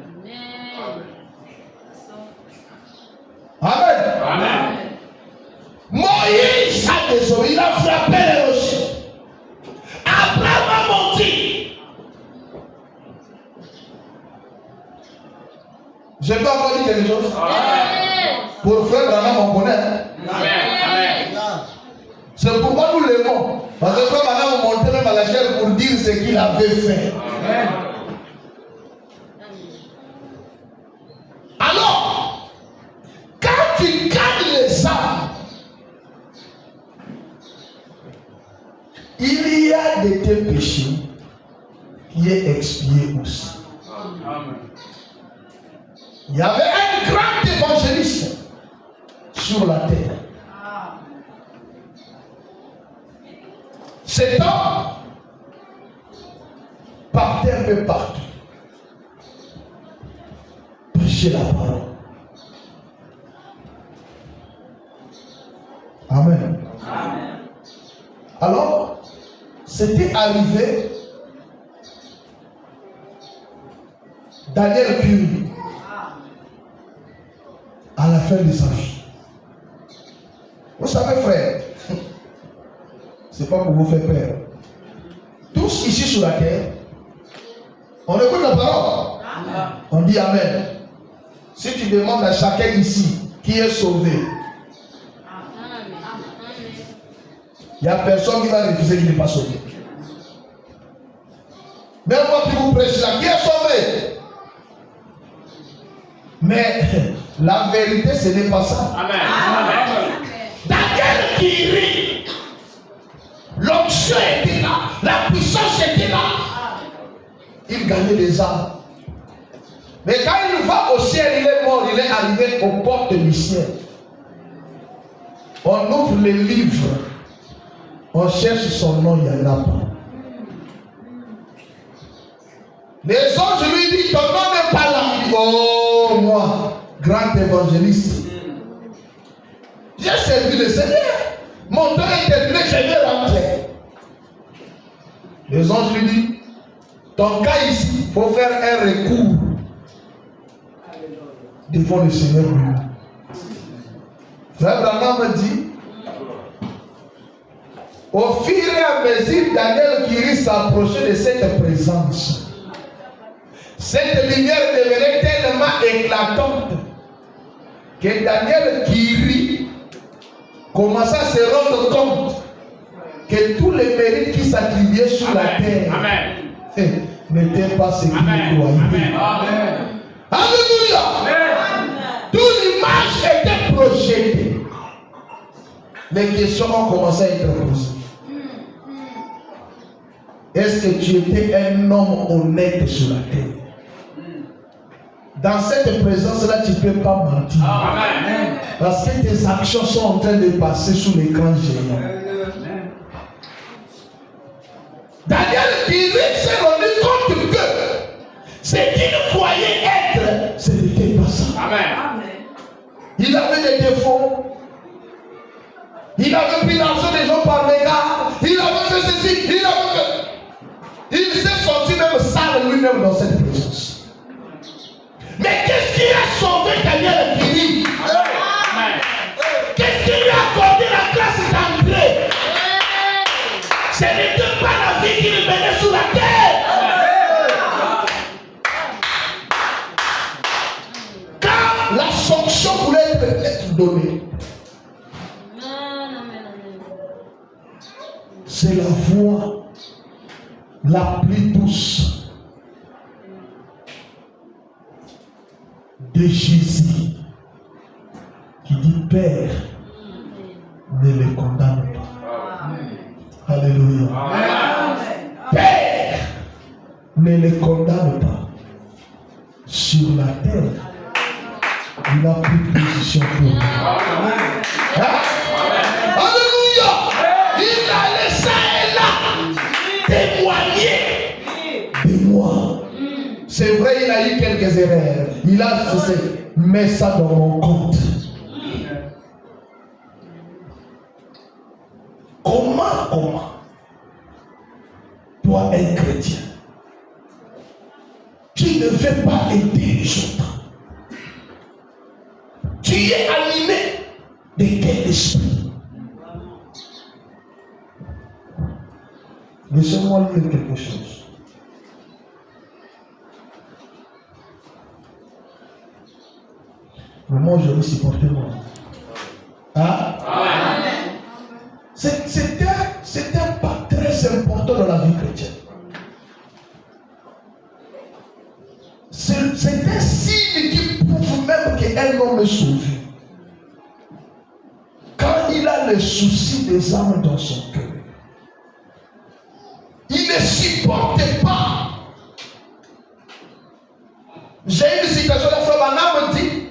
Amen. Moïse a désobéi, il a frappé les rochers. Abraham a menti. Je peux encore dire quelque chose? Pour frère Branham, on connaît. Amen. C'est pourquoi nous l'aimons. Parce que frère Branham montait même à la chair pour dire ce qu'il avait fait. Amen. Alors, quand tu gagnes les âmes, il y a de tes péchés qui est expié aussi. Amen. Il y avait un grand évangéliste sur la terre. Cet homme partait un peu partout. Prêcher la parole. Amen. Alors, c'était arrivé Daniel Curie à la fin de sa vie. Vous savez, frère, c'est pas pour vous faire peur. Tous ici sur la terre, on écoute la parole. On dit Amen. Si tu demandes à chacun ici qui est sauvé, il n'y a personne qui va refuser qu'il n'est pas sauvé. Même moi qui vous prêche là, qui est sauvé? Mais la vérité, ce n'est pas ça. Amen. Daniel qui rit, l'onction était là, la puissance était là. Il gagnait des âmes. Mais quand il va au ciel, il est mort, il est arrivé aux portes du ciel. On ouvre les livres, on cherche son nom, il n'y en a pas. Les anges lui disent, ton nom n'est pas là. Il dit, oh, moi, grand évangéliste, j'ai servi le Seigneur. Mon temps est terminé, je vais rentrer. Les anges lui disent, ton cas ici, il faut faire un recours devant le Seigneur lui. Frère Branham me dit, au fur et à mesure, Daniel Curie s'approchait de cette présence. Cette lumière devenait tellement éclatante que Daniel Curie commença à se rendre compte que tous les mérites qui s'attribuaient sur la terre n'étaient pas ce qu'il croyait. Alléluia! Toute l'image était projetée. Les questions ont commencé à être posées. Est-ce que tu étais un homme honnête sur la terre? Dans cette présence-là, tu ne peux pas mentir. Amen. Parce que tes actions sont en train de passer sous l'écran géant. Daniel qui s'est rendu compte que ce qu'il croyait être, ce n'était pas ça. Amen. Il avait des défauts. Il avait pris l'argent des gens par l'égard. Il avait fait ceci. Il avait fait. Il s'est senti même sale lui-même dans cette présence. Mais qu'est-ce qui a sauvé Daniel et Kyrie? Amen. Qu'est-ce qui lui a accordé la grâce d'entrer? Ce n'était pas la vie qui lui menait sur la terre. Quand la sanction voulait être donnée, c'est la voix la plus douce de Jésus qui dit Père, ne les condamne pas. Alléluia. Père, ne les condamne pas. Sur la terre, il a pris position pour nous. Hein? Alléluia. Il a laissé là témoigner de moi. C'est vrai, il a eu quelques erreurs. Il a mis ça dans mon compte. Comment toi, un chrétien, tu ne veux pas aider les autres? Tu es animé de quel esprit? Laissez-moi lire quelque chose. Mais moi, je vais supporter moi. Hein? C'est un pas très important dans la vie chrétienne. C'est un signe qui prouve même qu'un homme est sauvé. Quand il a le souci des âmes dans son cœur, il ne supporte pas. J'ai une citation de Frère Branham dit: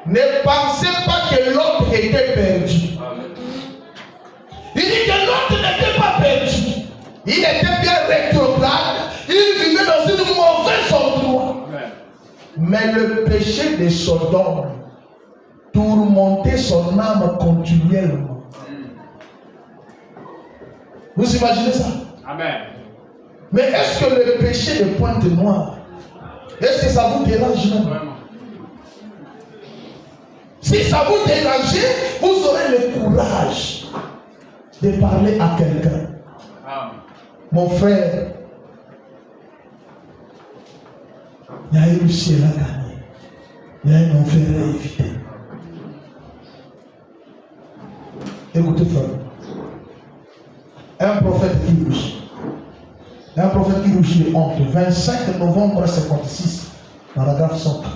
ne pensez pas que l'autre était perdu. Il dit que l'autre n'était pas perdu. Il était bien rétrograde. Il vivait dans une mauvaise endroit. Mais le péché de Sodome tourmentait son âme continuellement. Vous imaginez ça? Amen. Mais est-ce que le péché de Pointe Noire, est-ce que ça vous dérange même? Si ça vous dérangeait, vous aurez le courage de parler à quelqu'un. Mon frère, il y a eu le ciel à gagner. Il y a un enfer à éviter. Écoutez, frère. Un prophète qui rougit. Un prophète qui rougit de honte. 25 novembre 56, paragraphe 104.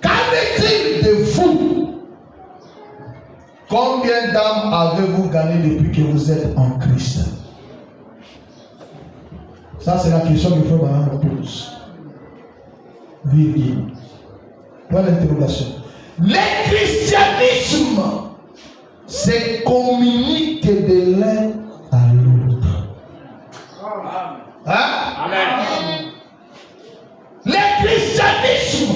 Qu'en est-il de vous? Combien d'âmes avez-vous gagné depuis que vous êtes en Christ? Ça, c'est la question que Frère Branham pose. Virgule. Voilà l'interrogation. Le christianisme se communique de l'un à l'autre. Hein? Amen. Le christianisme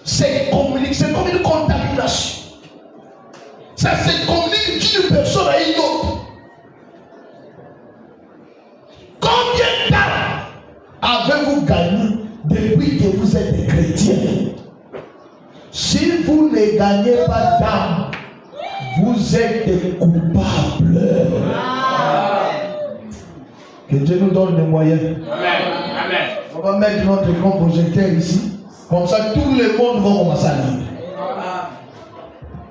se communique, c'est comme une contamination. Ça se communique d'une personne à une autre. Combien d'âmes avez-vous gagné depuis que vous êtes chrétien? Si vous ne gagnez pas d'âme, vous êtes coupable. Que Dieu nous donne les moyens. Amen. On va mettre notre grand projecteur ici. Comme ça, tout le monde va commencer à lire.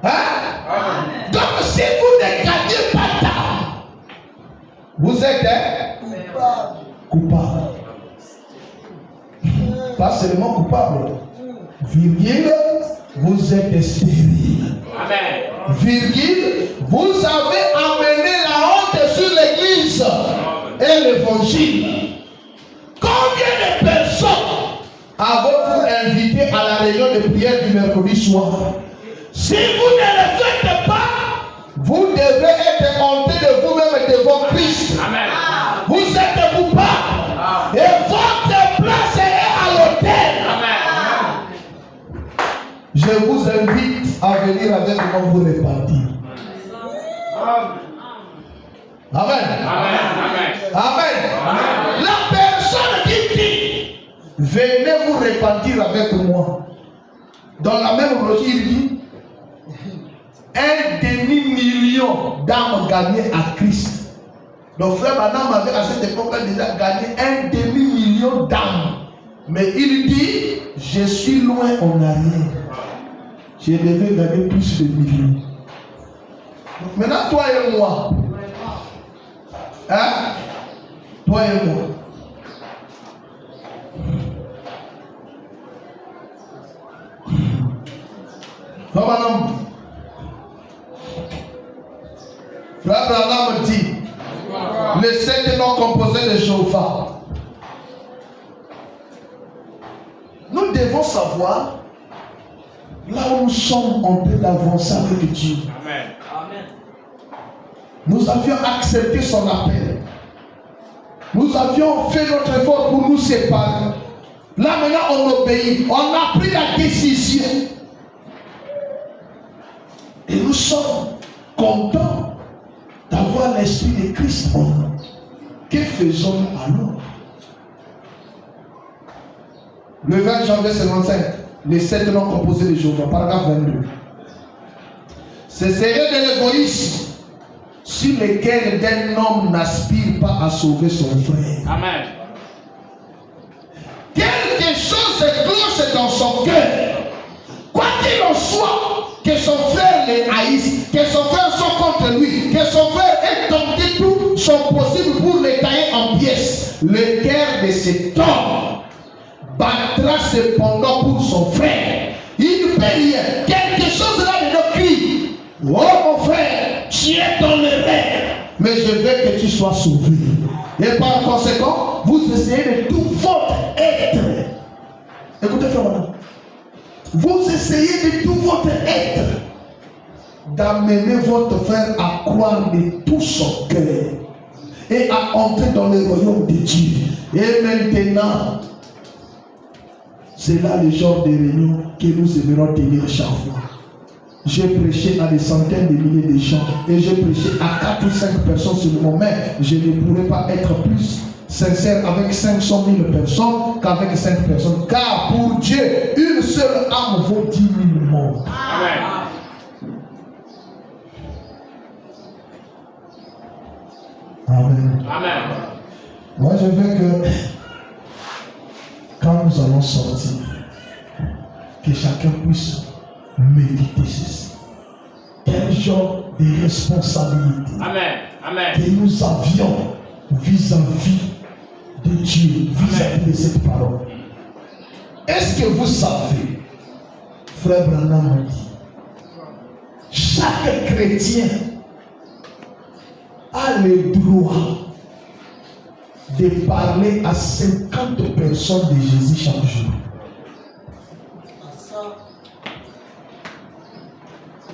Hein? Donc, si vous ne gagnez pas d'âme, vous êtes coupable. Pas seulement coupable. Virgule, vous êtes stérile. Amen. Virgule, vous avez amené la honte sur l'église et l'évangile. Combien de personnes avez-vous invité à la réunion de prière du mercredi soir? Si vous ne le faites pas, Vous devez être honté de vous-même devant Christ. Amen. Vous êtes coupable. Et votre place est à l'autel. Amen. Je vous invite à venir avec moi vous repentir. Amen. Amen. Amen. La personne qui dit, venez vous repentir avec moi. Dans la même logique, il dit, 1 demi-million d'âmes gagnées à Christ. Donc frère Madame avait à cette époque déjà gagné 1 demi-million d'âmes. Mais il dit, je suis loin en arrière. Je devais gagner plus de millions. Donc maintenant, toi et moi. Hein? Toi et moi. Frère Madame. Frère Branham dit, les 7 noms composés de chauffard. Nous devons savoir là où nous sommes en train d'avancer avec Dieu. Amen. Nous avions accepté son appel. Nous avions fait notre effort pour nous séparer. Là maintenant on obéit. On a pris la décision. Et nous sommes contents d'avoir l'esprit de Christ en nous. Que faisons-nous alors? Le 20 janvier 55, les 7 noms composés de Jéhovah, paragraphe 22. Ce serait de l'égoïsme sur lequel d'un homme n'aspire pas à sauver son frère. Amen. Quelque chose cloche dans son cœur. Quoi qu'il en soit, que son frère le haïsse, que son frère soit contre lui, que son frère ait tenté tout son possible pour le tailler en pièces. Le cœur de cet homme battra cependant pour son frère. Il ne peut rien. Quelque chose là-dedans crie, oh mon frère, tu es dans l'erreur, mais je veux que tu sois sauvé. Et par conséquent, vous essayez de tout votre être. Écoutez, frère, madame. Vous essayez de tout votre être d'amener votre frère à croire de tout son cœur et à entrer dans le royaume de Dieu. Et maintenant, c'est là le genre de réunion que nous aimerons tenir chaque fois. J'ai prêché à des centaines de milliers de gens et j'ai prêché à 4 ou 5 personnes sur le moment. Je ne pourrais pas être plus sincère avec 500 000 personnes qu'avec 5 personnes. Car pour Dieu, une seule âme vaut 10 000 morts. Amen. Amen. Amen. Moi, je veux que quand nous allons sortir, que chacun puisse méditer ceci. Quel genre de responsabilité Amen. Amen. que nous avions vis-à-vis de Dieu, vis-à-vis de cette parole. Est-ce que vous savez, frère Branham a dit, chaque chrétien a le droit de parler à 50 personnes de Jésus chaque jour.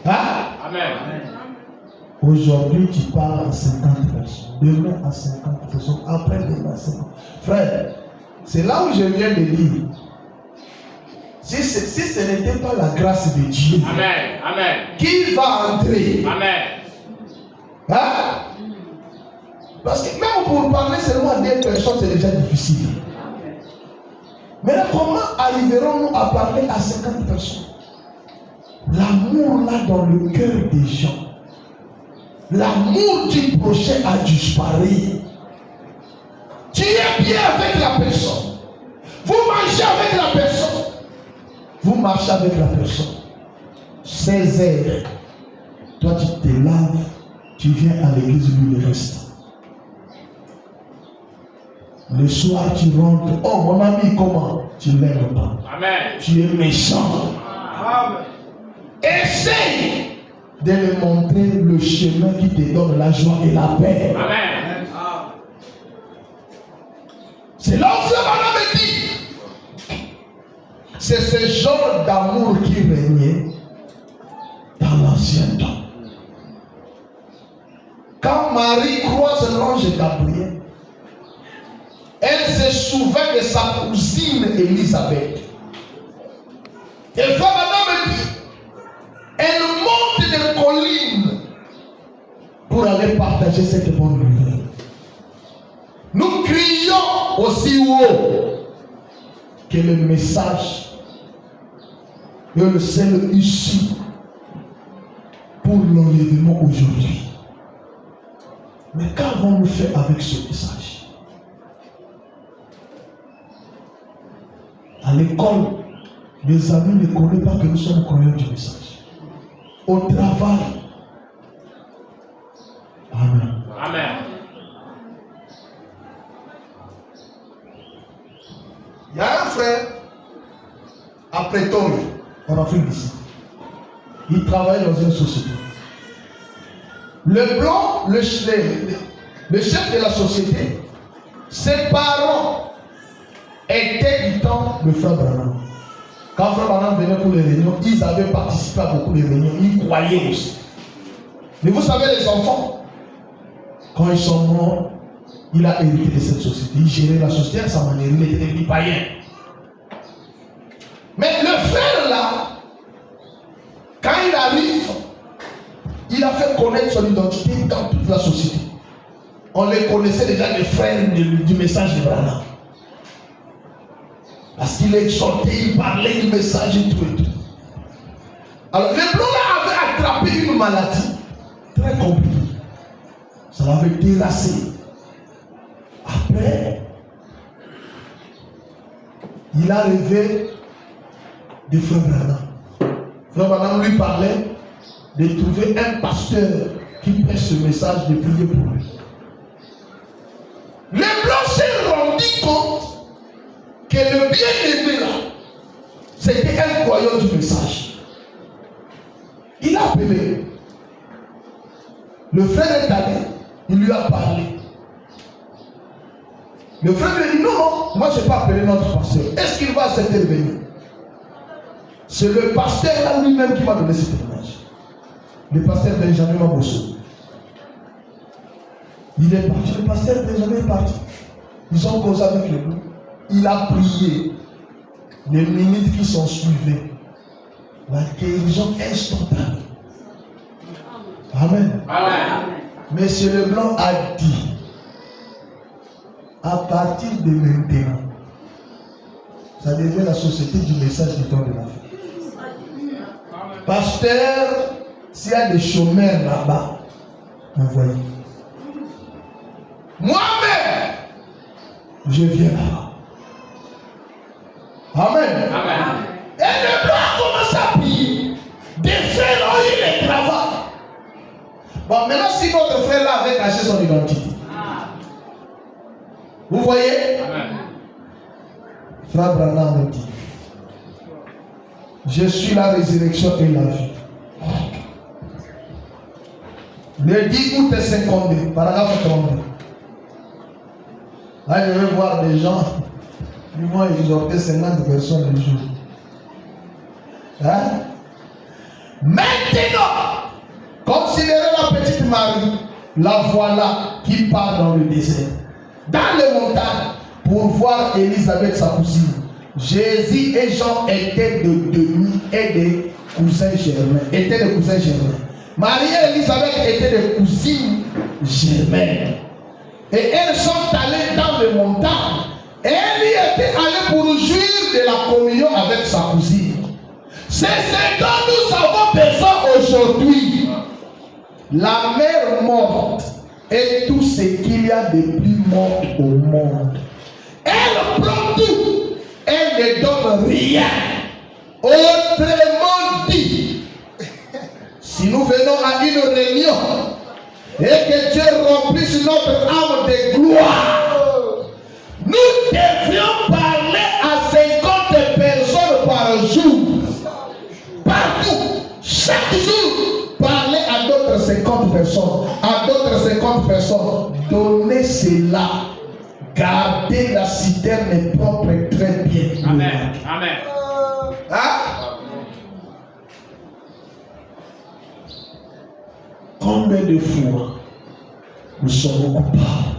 Hein? Amen. Aujourd'hui, tu parles à 50 personnes. Demain à 50 personnes. Après, demain à 50. Frère, c'est là où je viens de lire. Si ce n'était pas la grâce de Dieu, Amen. Amen. qui va entrer? Amen. Hein? Parce que même pour parler seulement à 2 personnes, c'est déjà difficile. Mais là, comment arriverons-nous à parler à 50 personnes? L'amour là dans le cœur des gens, l'amour du prochain a disparu. Tu es bien avec la personne, vous mangez avec la personne, vous marchez avec la personne. 16 heures, toi tu te laves, tu viens à l'église, lui le reste. Le soir tu rentres, oh mon ami, comment? Tu l'aimes pas. Amen. Tu es méchant. Amen. Essaye de lui montrer le chemin qui te donne la joie et la paix. Amen. C'est là où Frère me dit. C'est ce genre d'amour qui régnait dans l'ancien temps. l'ange Gabriel. Elle se souvint de sa cousine Élisabeth. Et frère Madame dit, elle monte des collines pour aller partager cette bonne nouvelle. Nous crions aussi haut que le message est le seul issue pour l'enlèvement aujourd'hui. Mais qu'avons-nous fait avec ce message? À l'école, les amis ne connaissent pas que nous sommes croyants du message. Au travail. Amen. Amen. Il y a un frère à Pretoria, en Afrique d'ici. Il travaille dans une société. Le blanc, le chef de la société, ses parents étaient du temps de Frère Branham. Quand Frère Branham venait pour les réunions, ils avaient participé à beaucoup de réunions. Ils croyaient aussi. Mais vous savez, les enfants, quand ils sont morts, il a hérité de cette société. Il gérait la société à sa manière. Il était devenu païen. Mais le frère là, quand il arrive, il a fait connaître son identité dans toute la société. On les connaissait déjà les frères du message de Branham. Parce qu'il exhortait, il parlait du message et tout et tout. Alors, le blanc là avait attrapé une maladie très compliquée. Ça l'avait terrassé. Après, il a rêvé de Frère Branham. Frère Branham lui parlait de trouver un pasteur qui prêche ce message, de prier pour lui. Le blanc s'est rendu compte que le bien-aimé là, c'était un croyant du message. Il a appelé. Le frère est allé, il lui a parlé. Le frère lui a dit non, non, moi je n'ai pas appelé notre pasteur. Est-ce qu'il va s'intervenir? C'est le pasteur là lui-même qui m'a donné cette image. Le pasteur Benjamin Mabosso. Il est parti, le pasteur Benjamin est parti. Ils ont causé avec le blanc. Il a prié. Les minutes qui sont suivies, la guérison instantanée. Amen. Amen. Monsieur Leblanc a dit, à partir de maintenant, ça devient la société du message du temps de la vie. Pasteur, s'il y a des chômeurs là-bas, envoyez. Moi-même, je viens là-bas. Amen. Amen. Et le blanc a commencé à prier. Des frères ont eu les travaux. Bon, maintenant, si votre frère là avait caché son identité, vous voyez? Amen. Frère Branham me dit, je suis la résurrection et la vie. Le 10 août 52, paragraphe 32. Là, je vais voir des gens, ils vont exhorter 50 personnes le jour. Hein? Maintenant, considérez la petite Marie, la voilà qui part dans le désert, dans les montagnes, pour voir Élisabeth, sa cousine. Jésus et Jean étaient de demi et des cousins germains. Marie et Élisabeth étaient des cousines germaines. Et elles sont allées dans les montagnes. Et elle y était allée pour jouir de la communion avec sa cousine. C'est ce dont nous avons besoin aujourd'hui. La mère morte et tout ce qu'il y a de plus mort au monde. Elle prend tout. Elle ne donne rien. Autrement dit, si nous venons à une réunion et que Dieu remplisse notre âme de gloire, nous devrions parler à 50 personnes par jour. Partout, chaque jour, parler à d'autres 50 personnes, à d'autres 50 personnes. Donnez cela. Gardez la citerne propre très bien. Amen. Amen. Hein? Combien de fois nous sommes coupables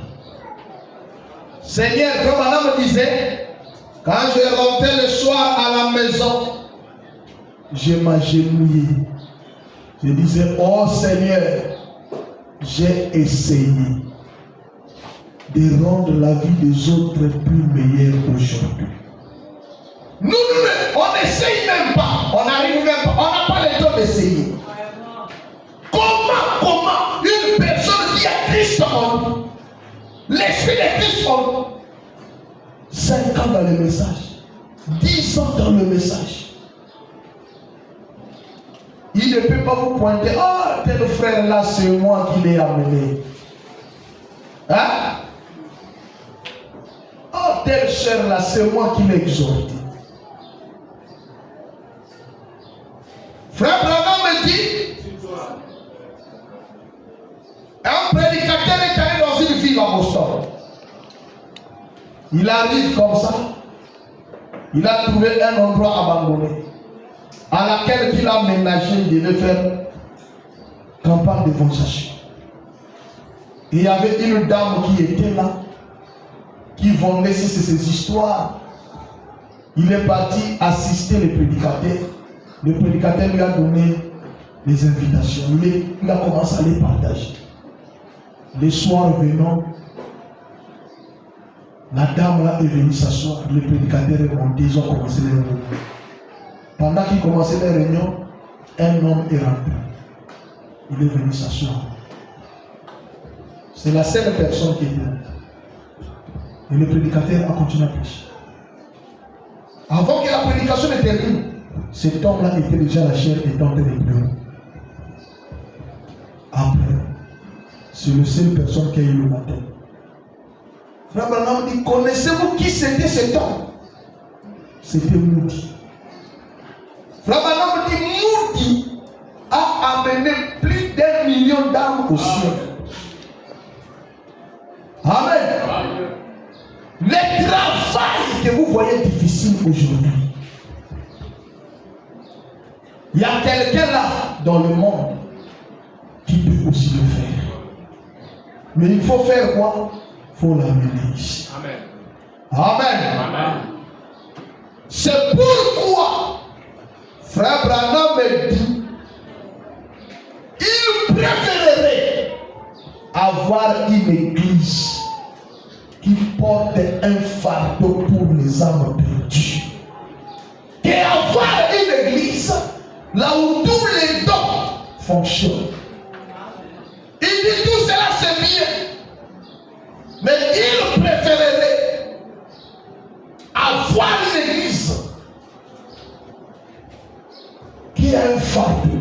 Seigneur, comme madame me disait, quand je rentrais le soir à la maison, je m'agenouillais. Je disais, oh Seigneur, j'ai essayé de rendre la vie des autres plus meilleure aujourd'hui. Nous, on n'essaye même pas, on n'arrive même pas, on n'a pas le temps d'essayer. Comment une personne qui a Christ en nous, l'esprit de Christ en nous, 5 ans dans le message, 10 ans dans le message, il ne peut pas vous pointer, ah, tel frère là, c'est moi qui l'ai amené. Hein? Oh, telle chair là, c'est moi qui l'ai exhorté. Frère Branham me dit, un prédicateur est allé dans une ville à Boston. Il arrive comme ça. Il a trouvé un endroit abandonné à laquelle il a ménagé, il devait faire campagne d'évangélisation. Il y avait une dame qui était là, qui vendait ces histoires. Il est parti assister le prédicateur. Le prédicateur lui a donné des invitations. Il a commencé à les partager. Les soirs venant, la dame là est venue s'asseoir. Le prédicateur est monté, ils ont commencé les réunions. Pendant qu'ils commençaient les réunions, un homme est rentré. Il est venu s'asseoir. C'est la seule personne qui est là. Et le prédicateur a continué à prêcher. Avant que la prédication ne termine, cet homme-là était déjà la chair étant de pleurer. Après, c'est la seule personne qui a eu le matin. Frère Branham dit, connaissez-vous qui c'était cet homme? C'était Moody. Frère Branham dit, Moody a amené plus d'1 million d'âmes au ciel. Amen. Le travail que vous voyez difficile aujourd'hui, il y a quelqu'un là dans le monde qui peut aussi le faire. Mais il faut faire quoi? Il faut l'amener ici. Amen. Amen. Amen. C'est pourquoi Frère Branham me dit, il préférerait avoir une église qui porte un fardeau pour les âmes perdues qu'avoir une église là où tous les dons fonctionnent. Il dit tout cela c'est bien, mais il préférerait avoir une église qui a un fardeau.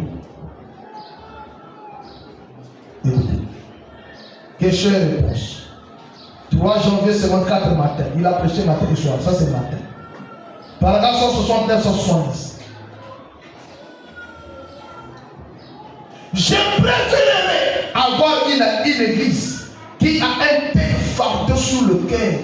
Question et réponse. 3 janvier 54 matin. Il a prêché matin et soir. Ça c'est matin. Paragraphe 169, 170. Je préférerais avoir une église qui a un tel fardeau sur le cœur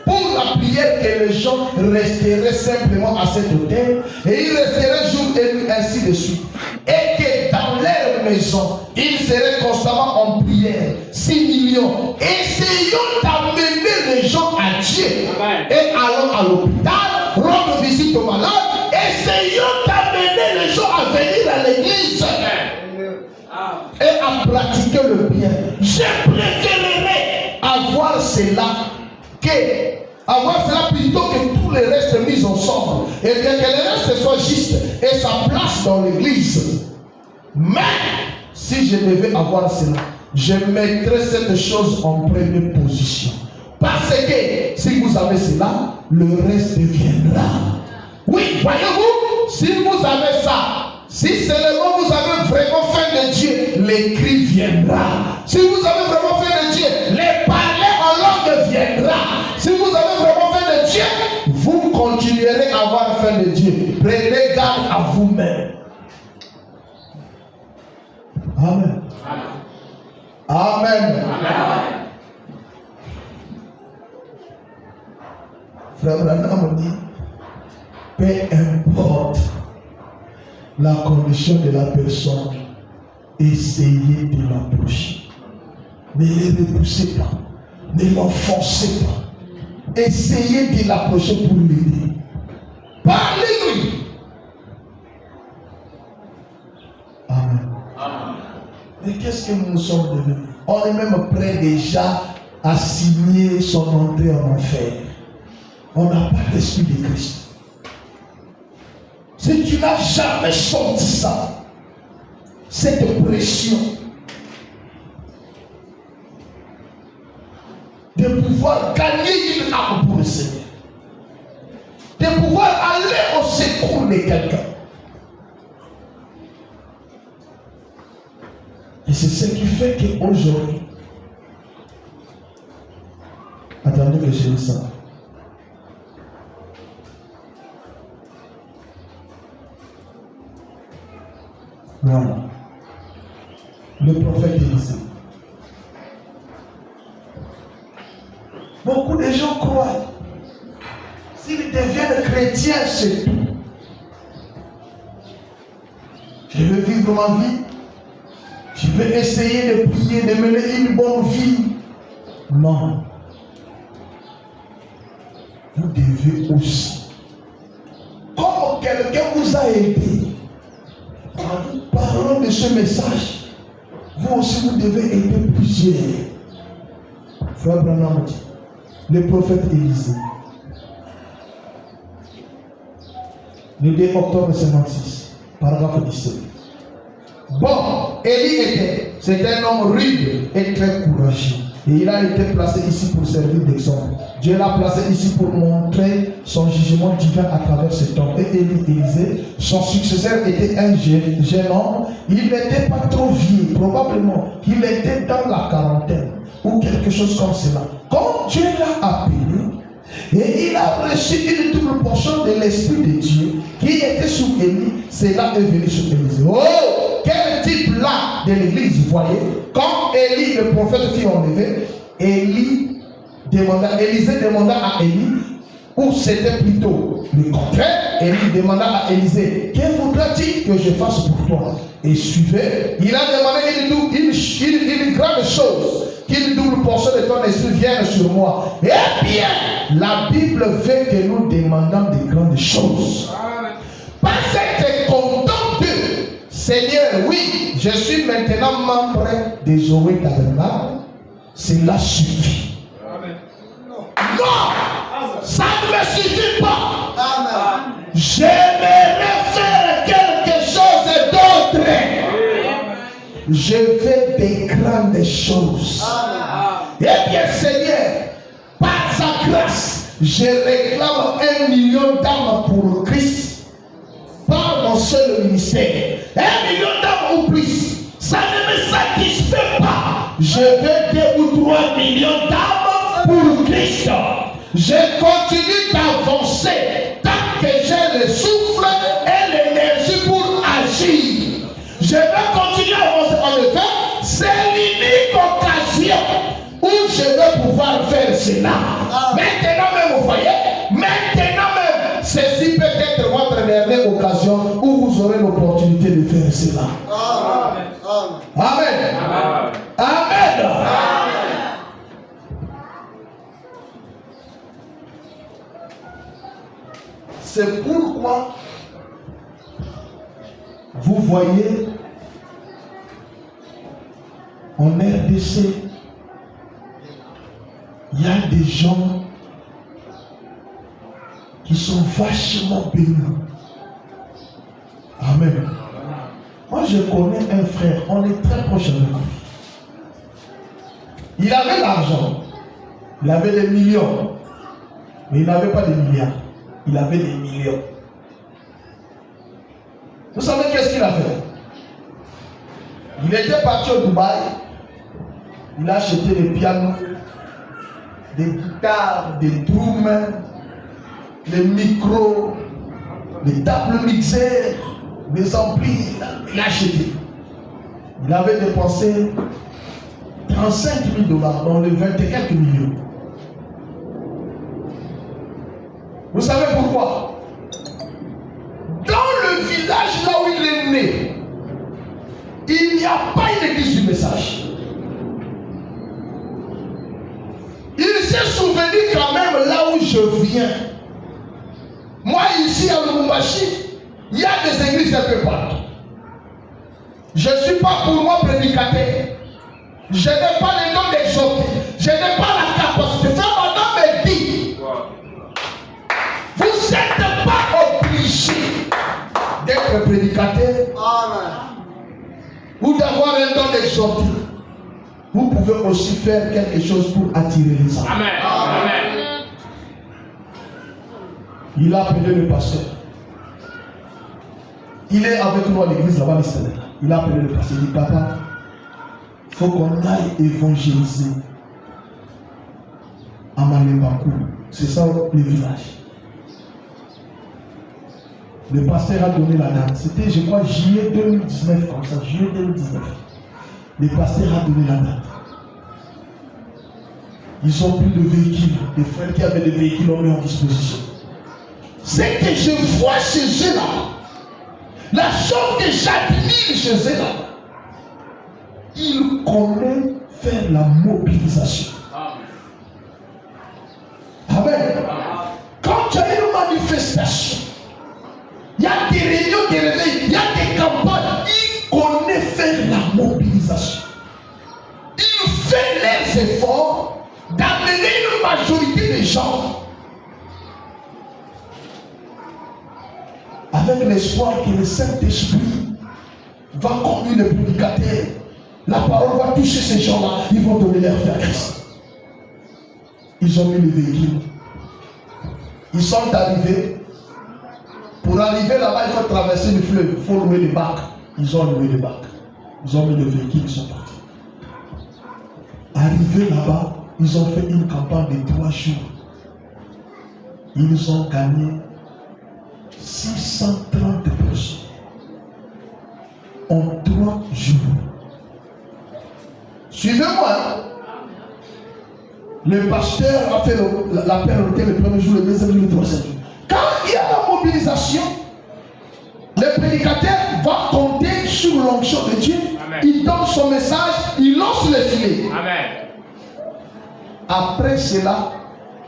pour la prière que les gens resteraient simplement à cet hôtel et ils resteraient jour et nuit ainsi de suite. Et que dans leur maison, ils seraient constamment en prière. 6 millions. Essayons d'amener les gens à Dieu. Amen. Et allons à l'hôpital, rendre visite aux malades. Essayons d'amener les gens à venir à l'église. Et à pratiquer le bien. Je préférerais avoir cela plutôt que tous les restes mis ensemble. Et bien que les restes soient justes et sa place dans l'église. Mais si je devais avoir cela, je mettrais cette chose en première position. Parce que si vous avez cela, le reste viendra. Oui, voyez-vous, si vous avez ça, si seulement vous avez vraiment faim de Dieu, les cris viendra. Si vous avez vraiment faim de Dieu, les parler en langue viendra. Si vous avez vraiment faim de Dieu, vous continuerez à avoir faim de Dieu. Prenez garde à vous-même. Amen. Amen. Amen. Frère Branham dit, peu importe la condition de la personne, essayez de l'approcher. Ne les repoussez pas, ne l'enfoncez pas. essayez de l'approcher pour l'aider. Parlez-lui. Amen. Mais qu'est-ce que nous sommes devenus? On est même prêt déjà à signer son entrée en enfer. On n'a pas l'esprit de Christ. Si tu n'as jamais senti ça, cette pression de pouvoir gagner une âme pour le Seigneur, de pouvoir aller au secours de quelqu'un. Et c'est ce qui fait qu'aujourd'hui, attendez que je dise ça. Voilà. Le prophète Élisée. Beaucoup de gens croient. S'ils deviennent chrétiens, c'est tout. Je veux vivre ma vie. Je veux essayer de prier, de mener une bonne vie. Non. Vous devez aussi. Comme quelqu'un vous a aidé, en vous parlant de ce message, vous aussi vous devez aider plusieurs. Frère Branham dit, le prophète Élisée, le 2 octobre 56, paragraphe 17. Bon, Élie c'était un homme rude et très courageux. Et il a été placé ici pour servir d'exemple. Dieu l'a placé ici pour montrer son jugement divin à travers cet homme. Et Élisée, son successeur était un jeune homme. Il n'était pas trop vieux, probablement qu'il était dans la quarantaine ou quelque chose comme cela. Quand Dieu l'a appelé, et il a reçu une double portion de l'Esprit de Dieu qui était sur Élie, cela est venu sur Élisée. Oh, quel type là de l'église, vous voyez? Quand Élie, le prophète, fut enlevé, Élisée demanda à Élie, ou c'était plutôt le contraire, Élie demanda à Élisée, que voudras-tu que je fasse pour toi? Et suivez, il a demandé une grande chose, qu'une double portion de ton esprit vienne sur moi. Eh bien, la Bible veut que nous demandons de grandes choses. Pas être content de Seigneur, oui, je suis maintenant membre des Zoé Tabernacle, cela suffit. Non, ça ne me suffit pas. J'aimerais faire quelque chose d'autre. Je veux des grandes choses. Eh bien, Seigneur, par sa grâce, je réclame 1 million d'âmes pour Christ par mon seul ministère. 1 million d'âmes ou plus, ça ne me satisfait pas. Je veux 2 ou 3 millions d'âmes pour Christ. Je continue d'avancer tant que j'ai le souffle et l'énergie pour agir. Je vais continuer à avancer. En effet, c'est l'unique occasion où je vais pouvoir faire cela. Maintenant même, vous voyez, maintenant même, ceci peut être votre dernière occasion où vous aurez l'opportunité de faire cela. Amen. Amen. Amen. C'est pourquoi vous voyez en RDC, il y a des gens qui sont vachement bénis. Amen. Moi, je connais un frère, on est très proche avec lui. Il avait l'argent, il avait des millions, mais il n'avait pas des milliards. Il avait des millions. Vous savez qu'est-ce qu'il a fait? Il était parti au Dubaï. Il a acheté des pianos, des guitares, des drums, des micros, des tables mixeurs, des amplis. Il a acheté. Il avait dépensé 35 000 $, dans les 20 et quelques millions. Vous savez pourquoi? Dans le village là où il est né, il n'y a pas une église du message. Il s'est souvenu quand même là je viens. Moi, ici à Lubumbashi, il y a des églises un peu partout. Je ne suis pas pour moi prédicateur. Je n'ai pas le nom d'exhorter. Je n'ai pas la capacité. Ça, madame me dit. Vous n'êtes pas obligé d'être prédicateur. Ou d'avoir un don d'exhorter. Vous pouvez aussi faire quelque chose pour attirer les âmes. Amen. Amen. Il a appelé le pasteur. Il est avec nous à l'église là-bas, il a appelé le pasteur. Il dit, papa, il faut qu'on aille évangéliser à Malembakou. C'est ça le village. Le pasteur a donné la date. C'était, je crois, juillet 2019, comme ça, juillet 2019. Le pasteur a donné la date. Ils ont plus de véhicules. Les frères qui avaient des véhicules ont mis en disposition. C'est que je vois chez eux là, la chose que j'admire chez eux là, ils connaissent faire la mobilisation. Amen. Quand tu as une manifestation, il y a des réunions, des réveils, il y a des campagnes, ils connaissent faire la mobilisation. Ils font leurs efforts d'amener une majorité de gens avec l'espoir que le Saint-Esprit va conduire le prédicateur. La parole va toucher ces gens-là. Ils vont donner leur vie à Christ. Ils ont mis les véhicules. Ils sont arrivés. Pour arriver là-bas, il faut traverser le fleuve. Il faut louer les bacs. Ils ont loué les bacs. Ils ont mis les véhicules. Ils sont partis. Arrivés là-bas, ils ont fait une campagne de 3 jours. Ils ont gagné 630 personnes en 3 jours. Suivez-moi. Le pasteur a fait l'appel au thème le premier jour, le deuxième jour, le troisième jour. Quand il y a la mobilisation, le prédicateur va compter sur l'onction de Dieu. Amen. Il donne son message, il lance le filet. Amen. Après cela,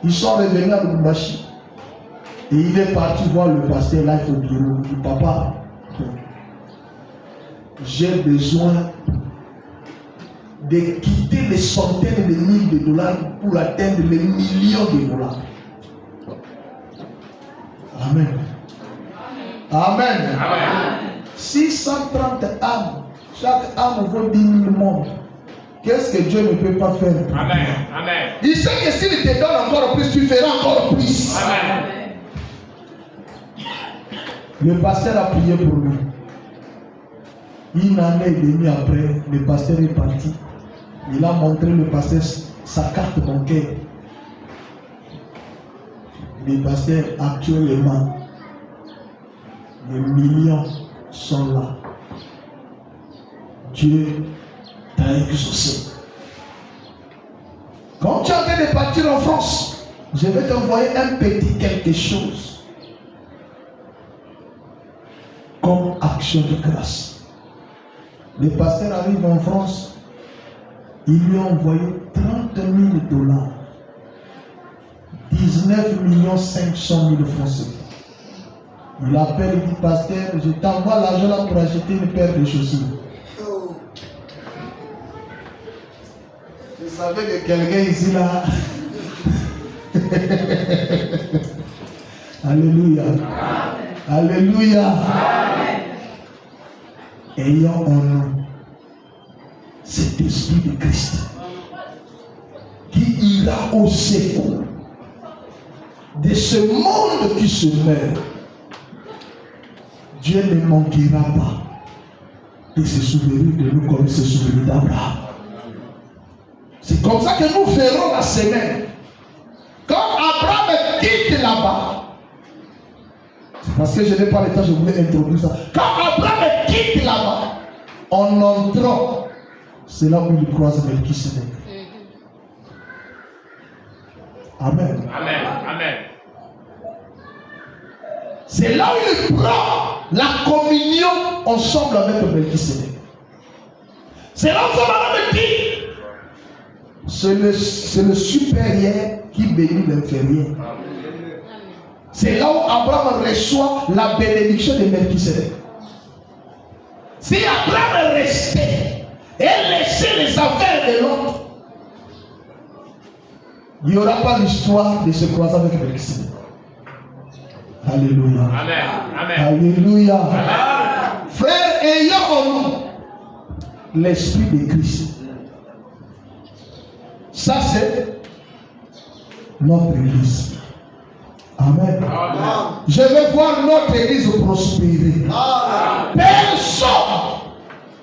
ils sont revenus à Lubumbashi. Et il est parti voir le pasteur là, il faut bureau. Il dit, papa, j'ai besoin de quitter les centaines de milliers de dollars pour atteindre les millions de dollars. Amen. Amen. Amen. 630 âmes. Chaque âme vaut 10 000 mondes. Qu'est-ce que Dieu ne peut pas faire? Amen. Amen. Il sait que s'il te donne encore plus, tu feras encore plus. Amen. Le pasteur a prié pour lui. Une année et demie après, le pasteur est parti. Il a montré le pasteur sa carte bancaire. Le pasteur, actuellement, les millions sont là. Dieu t'a exaucé. Quand tu es en train de partir en France, je vais t'envoyer un petit quelque chose comme action de grâce. Le pasteur arrive en France, il lui a envoyé 30 000 dollars, 19 500 000 francs CFA. Il appelle, il dit, pasteur, je t'envoie l'argent là pour acheter une paire de chaussures. Je savais que quelqu'un ici là. Alléluia. Amen. Alléluia. Amen. Ayant en nous cet esprit de Christ qui ira au secours de ce monde qui se meurt. Dieu ne manquera pas de se souvenir de nous comme il se souvient d'Abraham. C'est comme ça que nous ferons la semaine. Quand Abraham quitte là-bas, c'est parce que je n'ai pas le temps, je voulais introduire ça. Quand Abraham quitte là-bas, en entrant, c'est là où il croise Melchisedec. Amen. Amen. Amen. C'est là où il prend la communion ensemble avec Melchisedec. C'est là où Abraham dit, c'est le supérieur qui bénit l'inférieur. C'est là où Abraham reçoit la bénédiction de Melchisedec. Si Abraham restait et laissait les affaires de l'autre, il n'y aura pas l'histoire de se croiser avec Melchisedec. Alléluia. Amen. Amen. Alléluia. Amen. Frères, ayons en nous l'esprit de Christ. Ça, c'est notre église. Amen. Amen. Je veux voir notre église prospérer. Personne,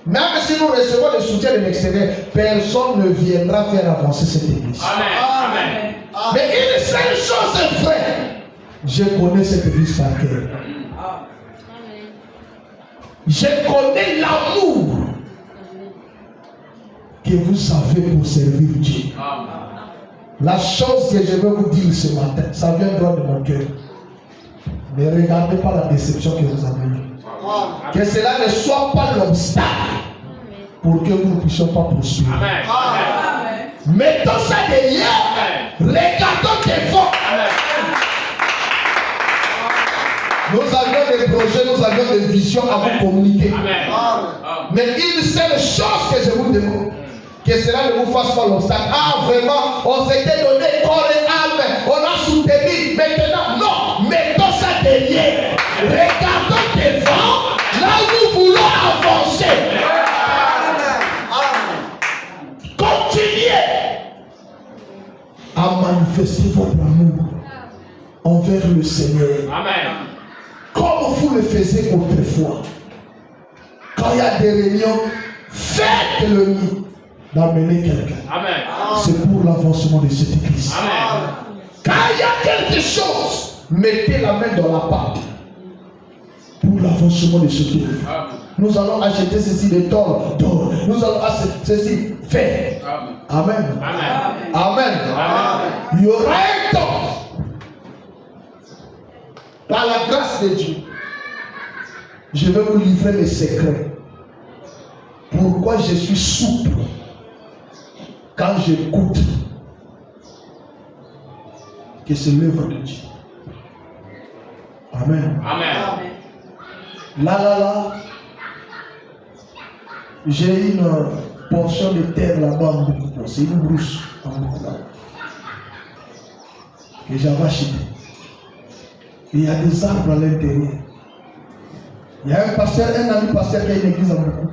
même si nous recevons le soutien de l'extérieur, personne ne viendra faire avancer cette église. Amen. Mais une seule chose est vraie. Je connais cette église par cœur. Je connais l'amour que vous avez pour servir Dieu. La chose que je veux vous dire ce matin, ça vient droit de mon cœur. Ne regardez pas la déception que vous avez eue. Que cela ne soit pas l'obstacle pour que vous ne puissiez pas prospérer. Amen. Mettons ça derrière. Regardons devant. Nous avions des projets, nous avions des visions à vous communiquer. Amen. Mais une seule chose que je vous demande, que cela ne vous fasse pas l'obstacle. Ah, vraiment, on s'était donné corps et âme, on a soutenu. Maintenant, non, mettons ça derrière. Regardons devant, là où nous voulons avancer. Continuez à manifester votre amour envers le Seigneur. Amen. Comme vous le faisiez autrefois. Quand il y a des réunions, faites le nid d'amener quelqu'un. Amen. C'est pour l'avancement de cette église. Amen. Quand il y a quelque chose, mettez la main dans la pâte pour l'avancement de cette église. Nous allons acheter ceci de d'or. Nous allons acheter ceci. Fait. Amen. Amen. Amen. Il y aura un temps, par la grâce de Dieu, je vais vous livrer les secrets. Pourquoi je suis souple quand j'écoute que c'est l'œuvre de Dieu. Amen. Amen. Là, j'ai une portion de terre là-bas en beaucoup. C'est une brousse en beaucoup là que j'avais acheté. Et il y a des arbres à l'intérieur. Il y a un pasteur, un ami pasteur qui a une église à beaucoup.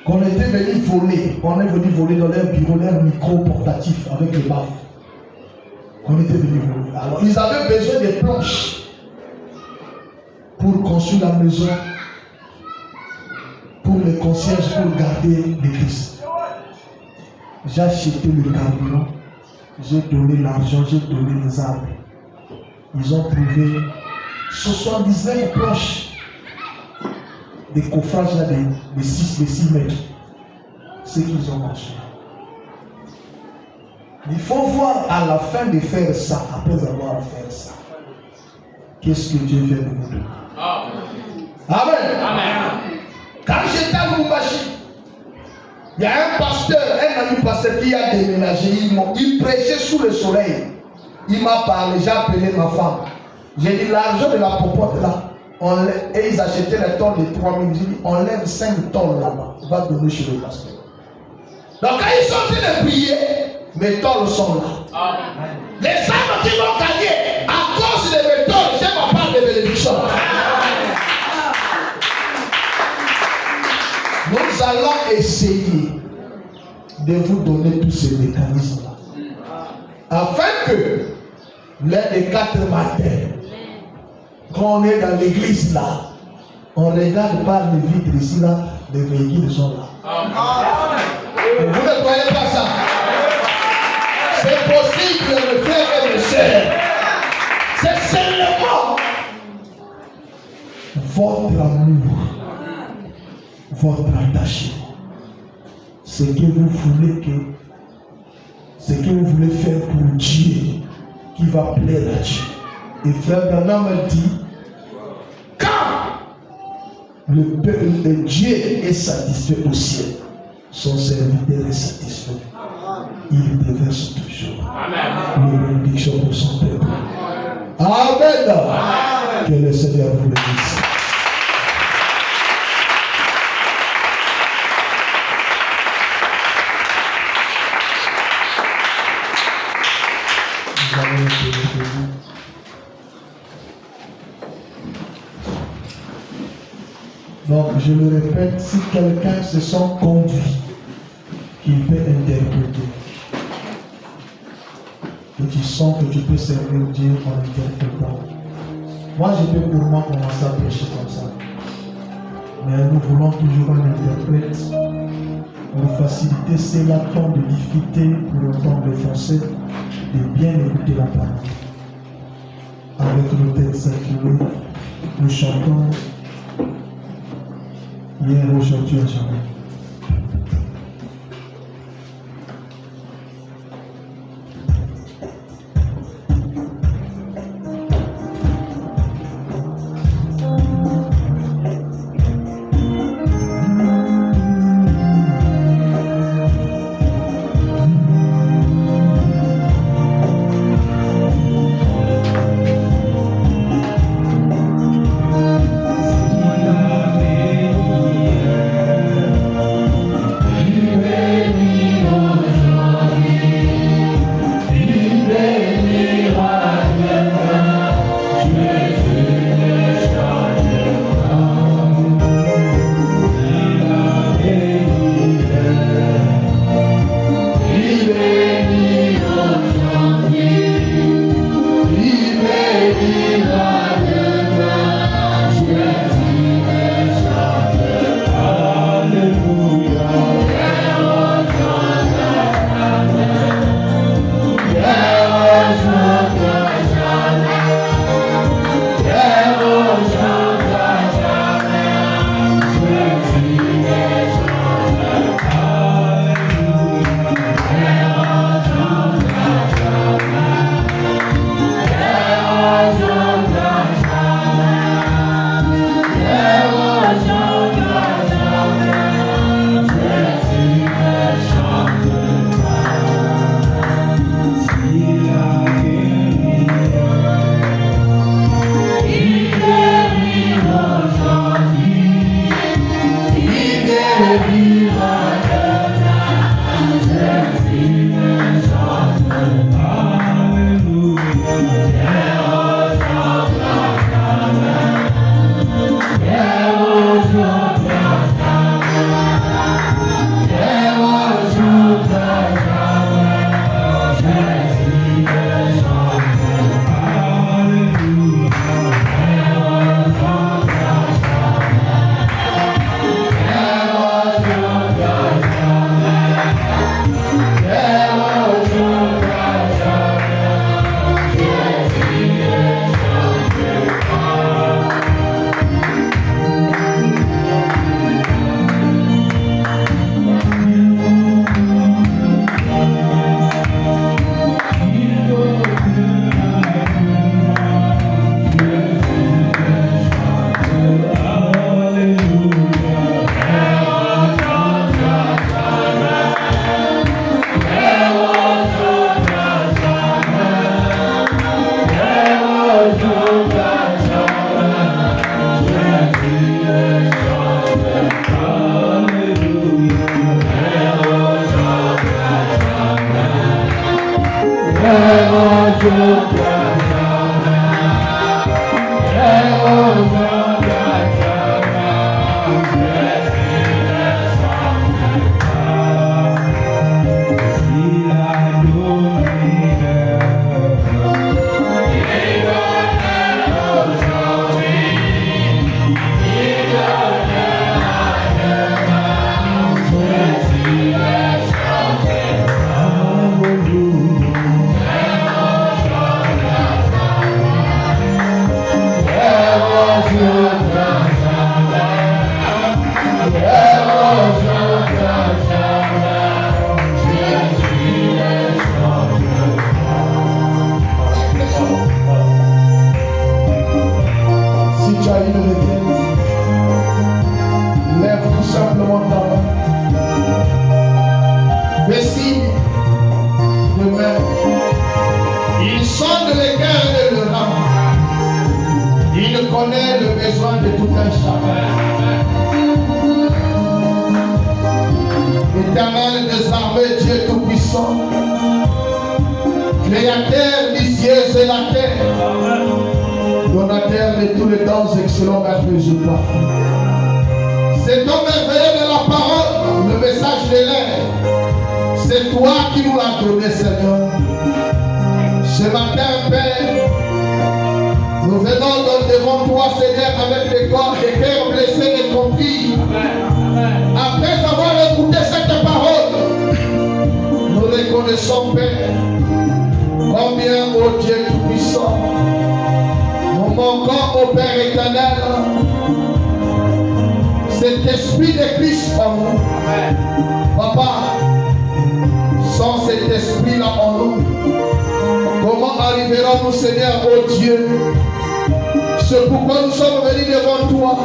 Qu'on était venu voler, on est venu voler dans leur bureau, leur micro portatif avec les baffes. On était venu voler. Alors ils avaient besoin de planches pour construire la maison, pour les concierges, pour garder l'église. J'ai acheté le carburant, j'ai donné l'argent, j'ai donné les arbres. Ils ont trouvé 79 planches des coffrages là de 6 mètres. C'est qu'ils ont construit. Il faut voir à la fin de faire ça, après avoir fait ça, qu'est-ce que Dieu vient de nous donner. Amen. Amen. Quand j'étais à Lubumbashi, il y a un pasteur, un ami pasteur qui a déménagé. Il prêchait sous le soleil. Il m'a parlé, j'ai appelé ma femme. J'ai dit l'argent de la popote là. Et ils achetaient les tonnes de 3000. J'ai dit on lève 5 tonnes là-bas. On va donner chez le pasteur. Donc quand ils sont en train de prier, mes tonnes sont là. Les âmes qui vont gagner à cause de mes tonnes, je m'en parle de bénédiction. Nous allons essayer de vous donner tous ces mécanismes-là. Afin que l'un des 4 matins, quand on est dans l'église là, on regarde par les vitres ici là, les véhicules sont là. Vous ne croyez pas ça? C'est possible, mes frères et mes sœurs. C'est seulement votre amour, votre attachement, ce que vous voulez faire pour Dieu, qui va plaire à Dieu. Et frère Branham me dit, quand le peuple de Dieu est satisfait au ciel, son serviteur est satisfait. Il déverse toujours les bénédictions pour son peuple. Amen. Amen. Que le Seigneur vous bénisse. Nous allons nous bénir. Donc, je le répète, si quelqu'un se sent conduit, qu'il peut interpréter, et tu sens que tu peux servir Dieu en interprétant. Moi, je peux pour moi commencer à prêcher comme ça. Mais nous voulons toujours un interprète pour faciliter ceux-là qui ont des difficultés pour entendre le français, de bien écouter la parole. Avec nos têtes inclinées, nous chantons hier, aujourd'hui, à jamais. Ils sondent les cœurs et le rang. connais le besoin de tout un chacun. Éternel des armées, Dieu Tout-Puissant, Créateur des cieux et la terre, donateur de tous les dons excellents, merveilleux, parfaits. C'est ton merveilleux de la parole, le message de l'air. C'est toi qui nous l'as donné, Seigneur. Ce matin, Père, nous venons devant toi, Seigneur, avec des corps, des cœurs blessés et compris. Après avoir écouté cette parole, nous reconnaissons, Père, combien, ô Dieu Tout-Puissant, nous manquons au Père éternel, cet esprit de Christ en nous. Papa, sans cet esprit-là en nous, comment arriverons-nous, Seigneur, ô Dieu? C'est pourquoi nous sommes venus devant toi,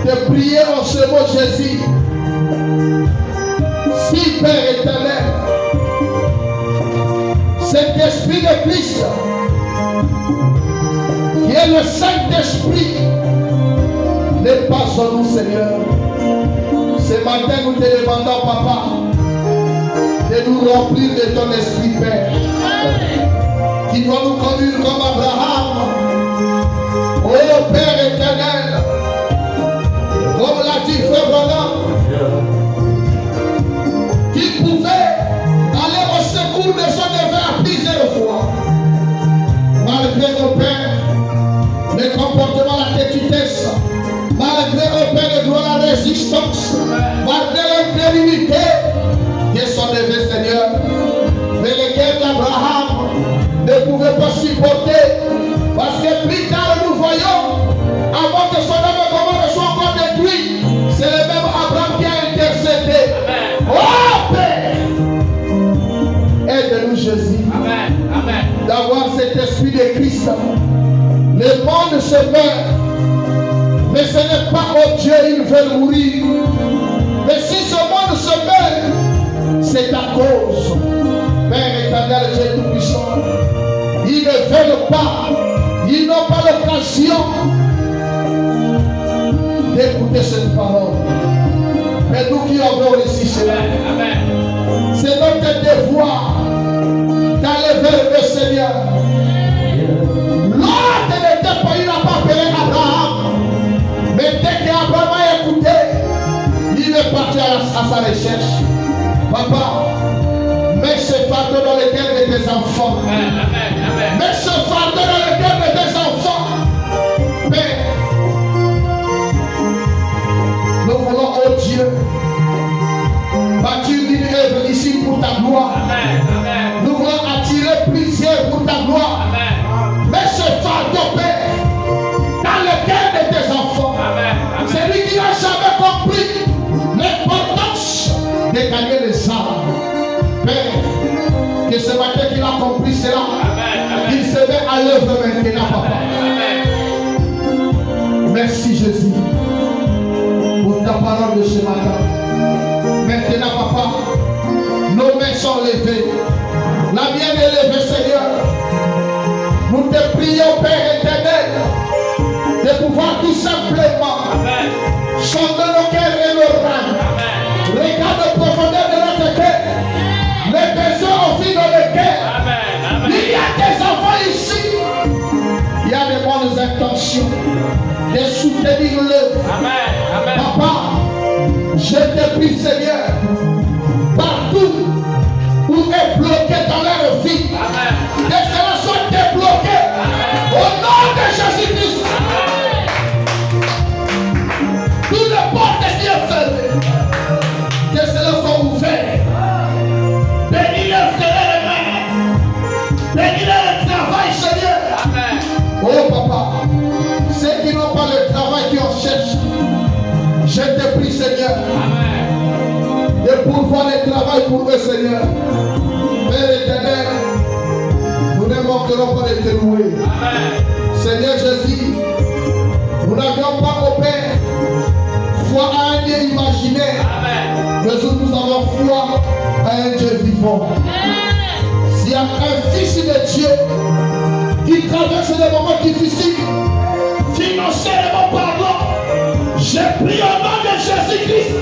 de prier en ce mot Jésus. Si, Père éternel, cet esprit de Christ, qui est le Saint-Esprit, n'est pas en nous, Seigneur. Ce matin, nous te demandons, Papa, de nous remplir de ton esprit, Père, qui doit nous conduire comme Abraham. Oh Père éternel, comme l'a dit Frère Branham, qui pouvait aller au secours de son devoir plusieurs fois. Malgré nos pères, le comportement, la têtudesse, malgré au Père de gloire, la résistance, malgré l'incrédulité de son devoir, Seigneur, mais le cœur d'Abraham ne pouvait pas supporter, parce que plus tard nous voyons, avant que son âme soit encore détruit, c'est le même Abraham qui a intercédé. Oh Père, aide-nous Jésus d'avoir cet esprit de Christ. Le monde se meurt, mais ce n'est pas au Dieu, ils veulent mourir. Mais si ce monde se meurt, c'est à cause, Père éternel, Dieu Tout-Puissant, ils ne veulent pas, ils n'ont pas l'occasion d'écouter cette parole. Mais nous qui avons réussi cela, c'est notre devoir d'aller vers le Seigneur. L'autre n'était pas, il n'a pas appelé Abraham. Mais dès qu'Abraham a écouté, il est parti à sa recherche. Papa, mets ce fardeau dans le cœur de tes enfants. Mets ce fardeau dans le cœur de tes enfants. Père, nous voulons, oh Dieu, bâtir une œuvre ici pour ta gloire. Nous voulons attirer plusieurs pour ta gloire. Mets ce fardeau, Père, dans le cœur de tes enfants. Celui qui n'a jamais compris l'importance de gagner les âmes. Père, que ce matin qu'il a compris cela, qu'il se met à l'œuvre maintenant, Papa. Merci Jésus pour ta parole de ce matin. Maintenant, Papa, nos mains sont levées. La mienne est levée, Seigneur. Nous te prions, Père éternel, de pouvoir tout simplement sonder nos cœurs et nos reins. Regarde la profondeur de notre cœur, les besoins au fil de notre cœur. Il y a des enfants ici, il y a des bonnes intentions de soutenir l'œuvre. Papa, je te prie, Seigneur, partout où est bloqué dans leur vie, que cela soit débloqué au nom de Jésus-Christ. Toutes les portes qui sont fermées, que cela soit ouvert. Bénis-le, Seigneur, bénis-le le travail, Seigneur. Oh papa, ceux qui n'ont pas le travail qui en cherchent, je te prie, Seigneur, de pourvoir le travail pour eux, Seigneur. Père éternel, nous ne manquerons pas de te louer. Seigneur Jésus, nous n'avions pas au Père foi à un Dieu imaginaire, mais nous avons foi à un Dieu vivant. S'il y a un fils de Dieu qui traversent des moments difficiles, financièrement parlant, j'ai pris au nom de Jésus-Christ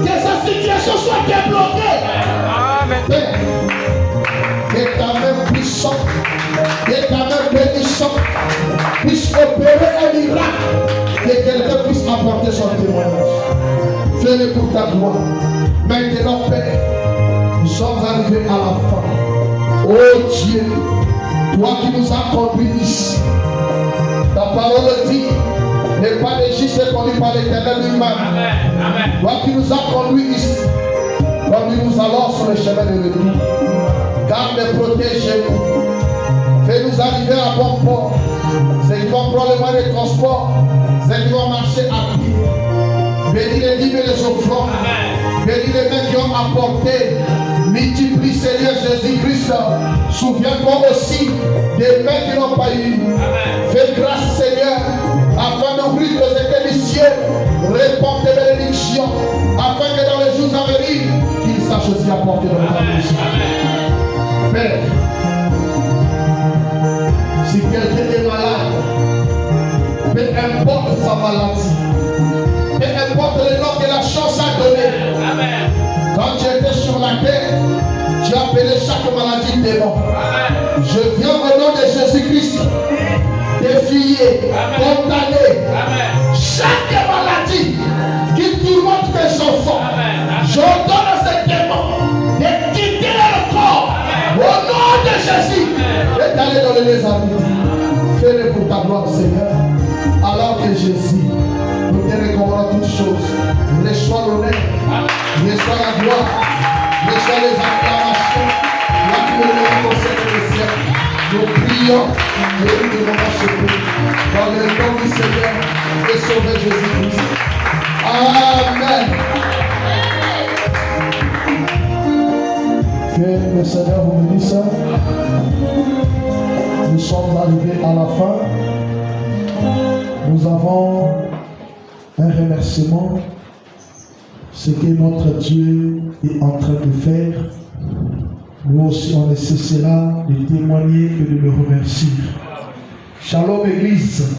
que sa situation soit débloquée. Père, que ta main puissante, que ta main bénissante puisse opérer un miracle, que quelqu'un puisse apporter son témoignage. Fais-le pour ta gloire. Maintenant, Père, nous sommes arrivés à la fin. Oh Dieu, toi qui nous as conduits ici, ta parole dit, n'est pas des justes conduits par l'Éternel lui-même. Toi qui nous as conduits ici, conduis-nous alors sur le chemin de retour. Garde et protège-nous. Fais-nous arriver à bon port. Ceux qui vont prendre le moyen de transport, ceux qui vont marcher à pied. Bénis les dîmes et les offrandes. Bénis les mains qui ont apporté. Multiplie Seigneur Jésus-Christ. Souviens-toi aussi des mains qui n'ont pas eu. Fais grâce Seigneur, afin d'ouvrir les étés du ciel. Réponds tes bénédictions, afin que dans les jours à venir, qu'ils sachent aussi apporter dans ta bouche. Père, si quelqu'un est malade, peu importe sa maladie, peu importe le nom que la chance a donné. Quand tu étais sur la terre, tu as appelé chaque maladie démon. Je viens au nom de Jésus-Christ défier, condamner chaque maladie qui tourmente tes enfants. J'ordonne à ces démons de quitter leur corps au nom de Jésus et d'aller dans les habiter. Fais-le pour ta gloire, Seigneur. Alors que Jésus, nous te recommandons toutes choses. Reçois l'honneur, reçois la gloire, reçois les acclamations. Là tu le mérites au siècle des siècles. Nous prions et nous demandons ce prix. Dans le nom du Seigneur et Sauveur Jésus-Christ. Amen. Que le Seigneur vous bénisse. Nous sommes arrivés à la fin. Nous avons un remerciement. Ce que notre Dieu est en train de faire. Nous aussi, on ne cessera de témoigner et de le remercier. Shalom Église.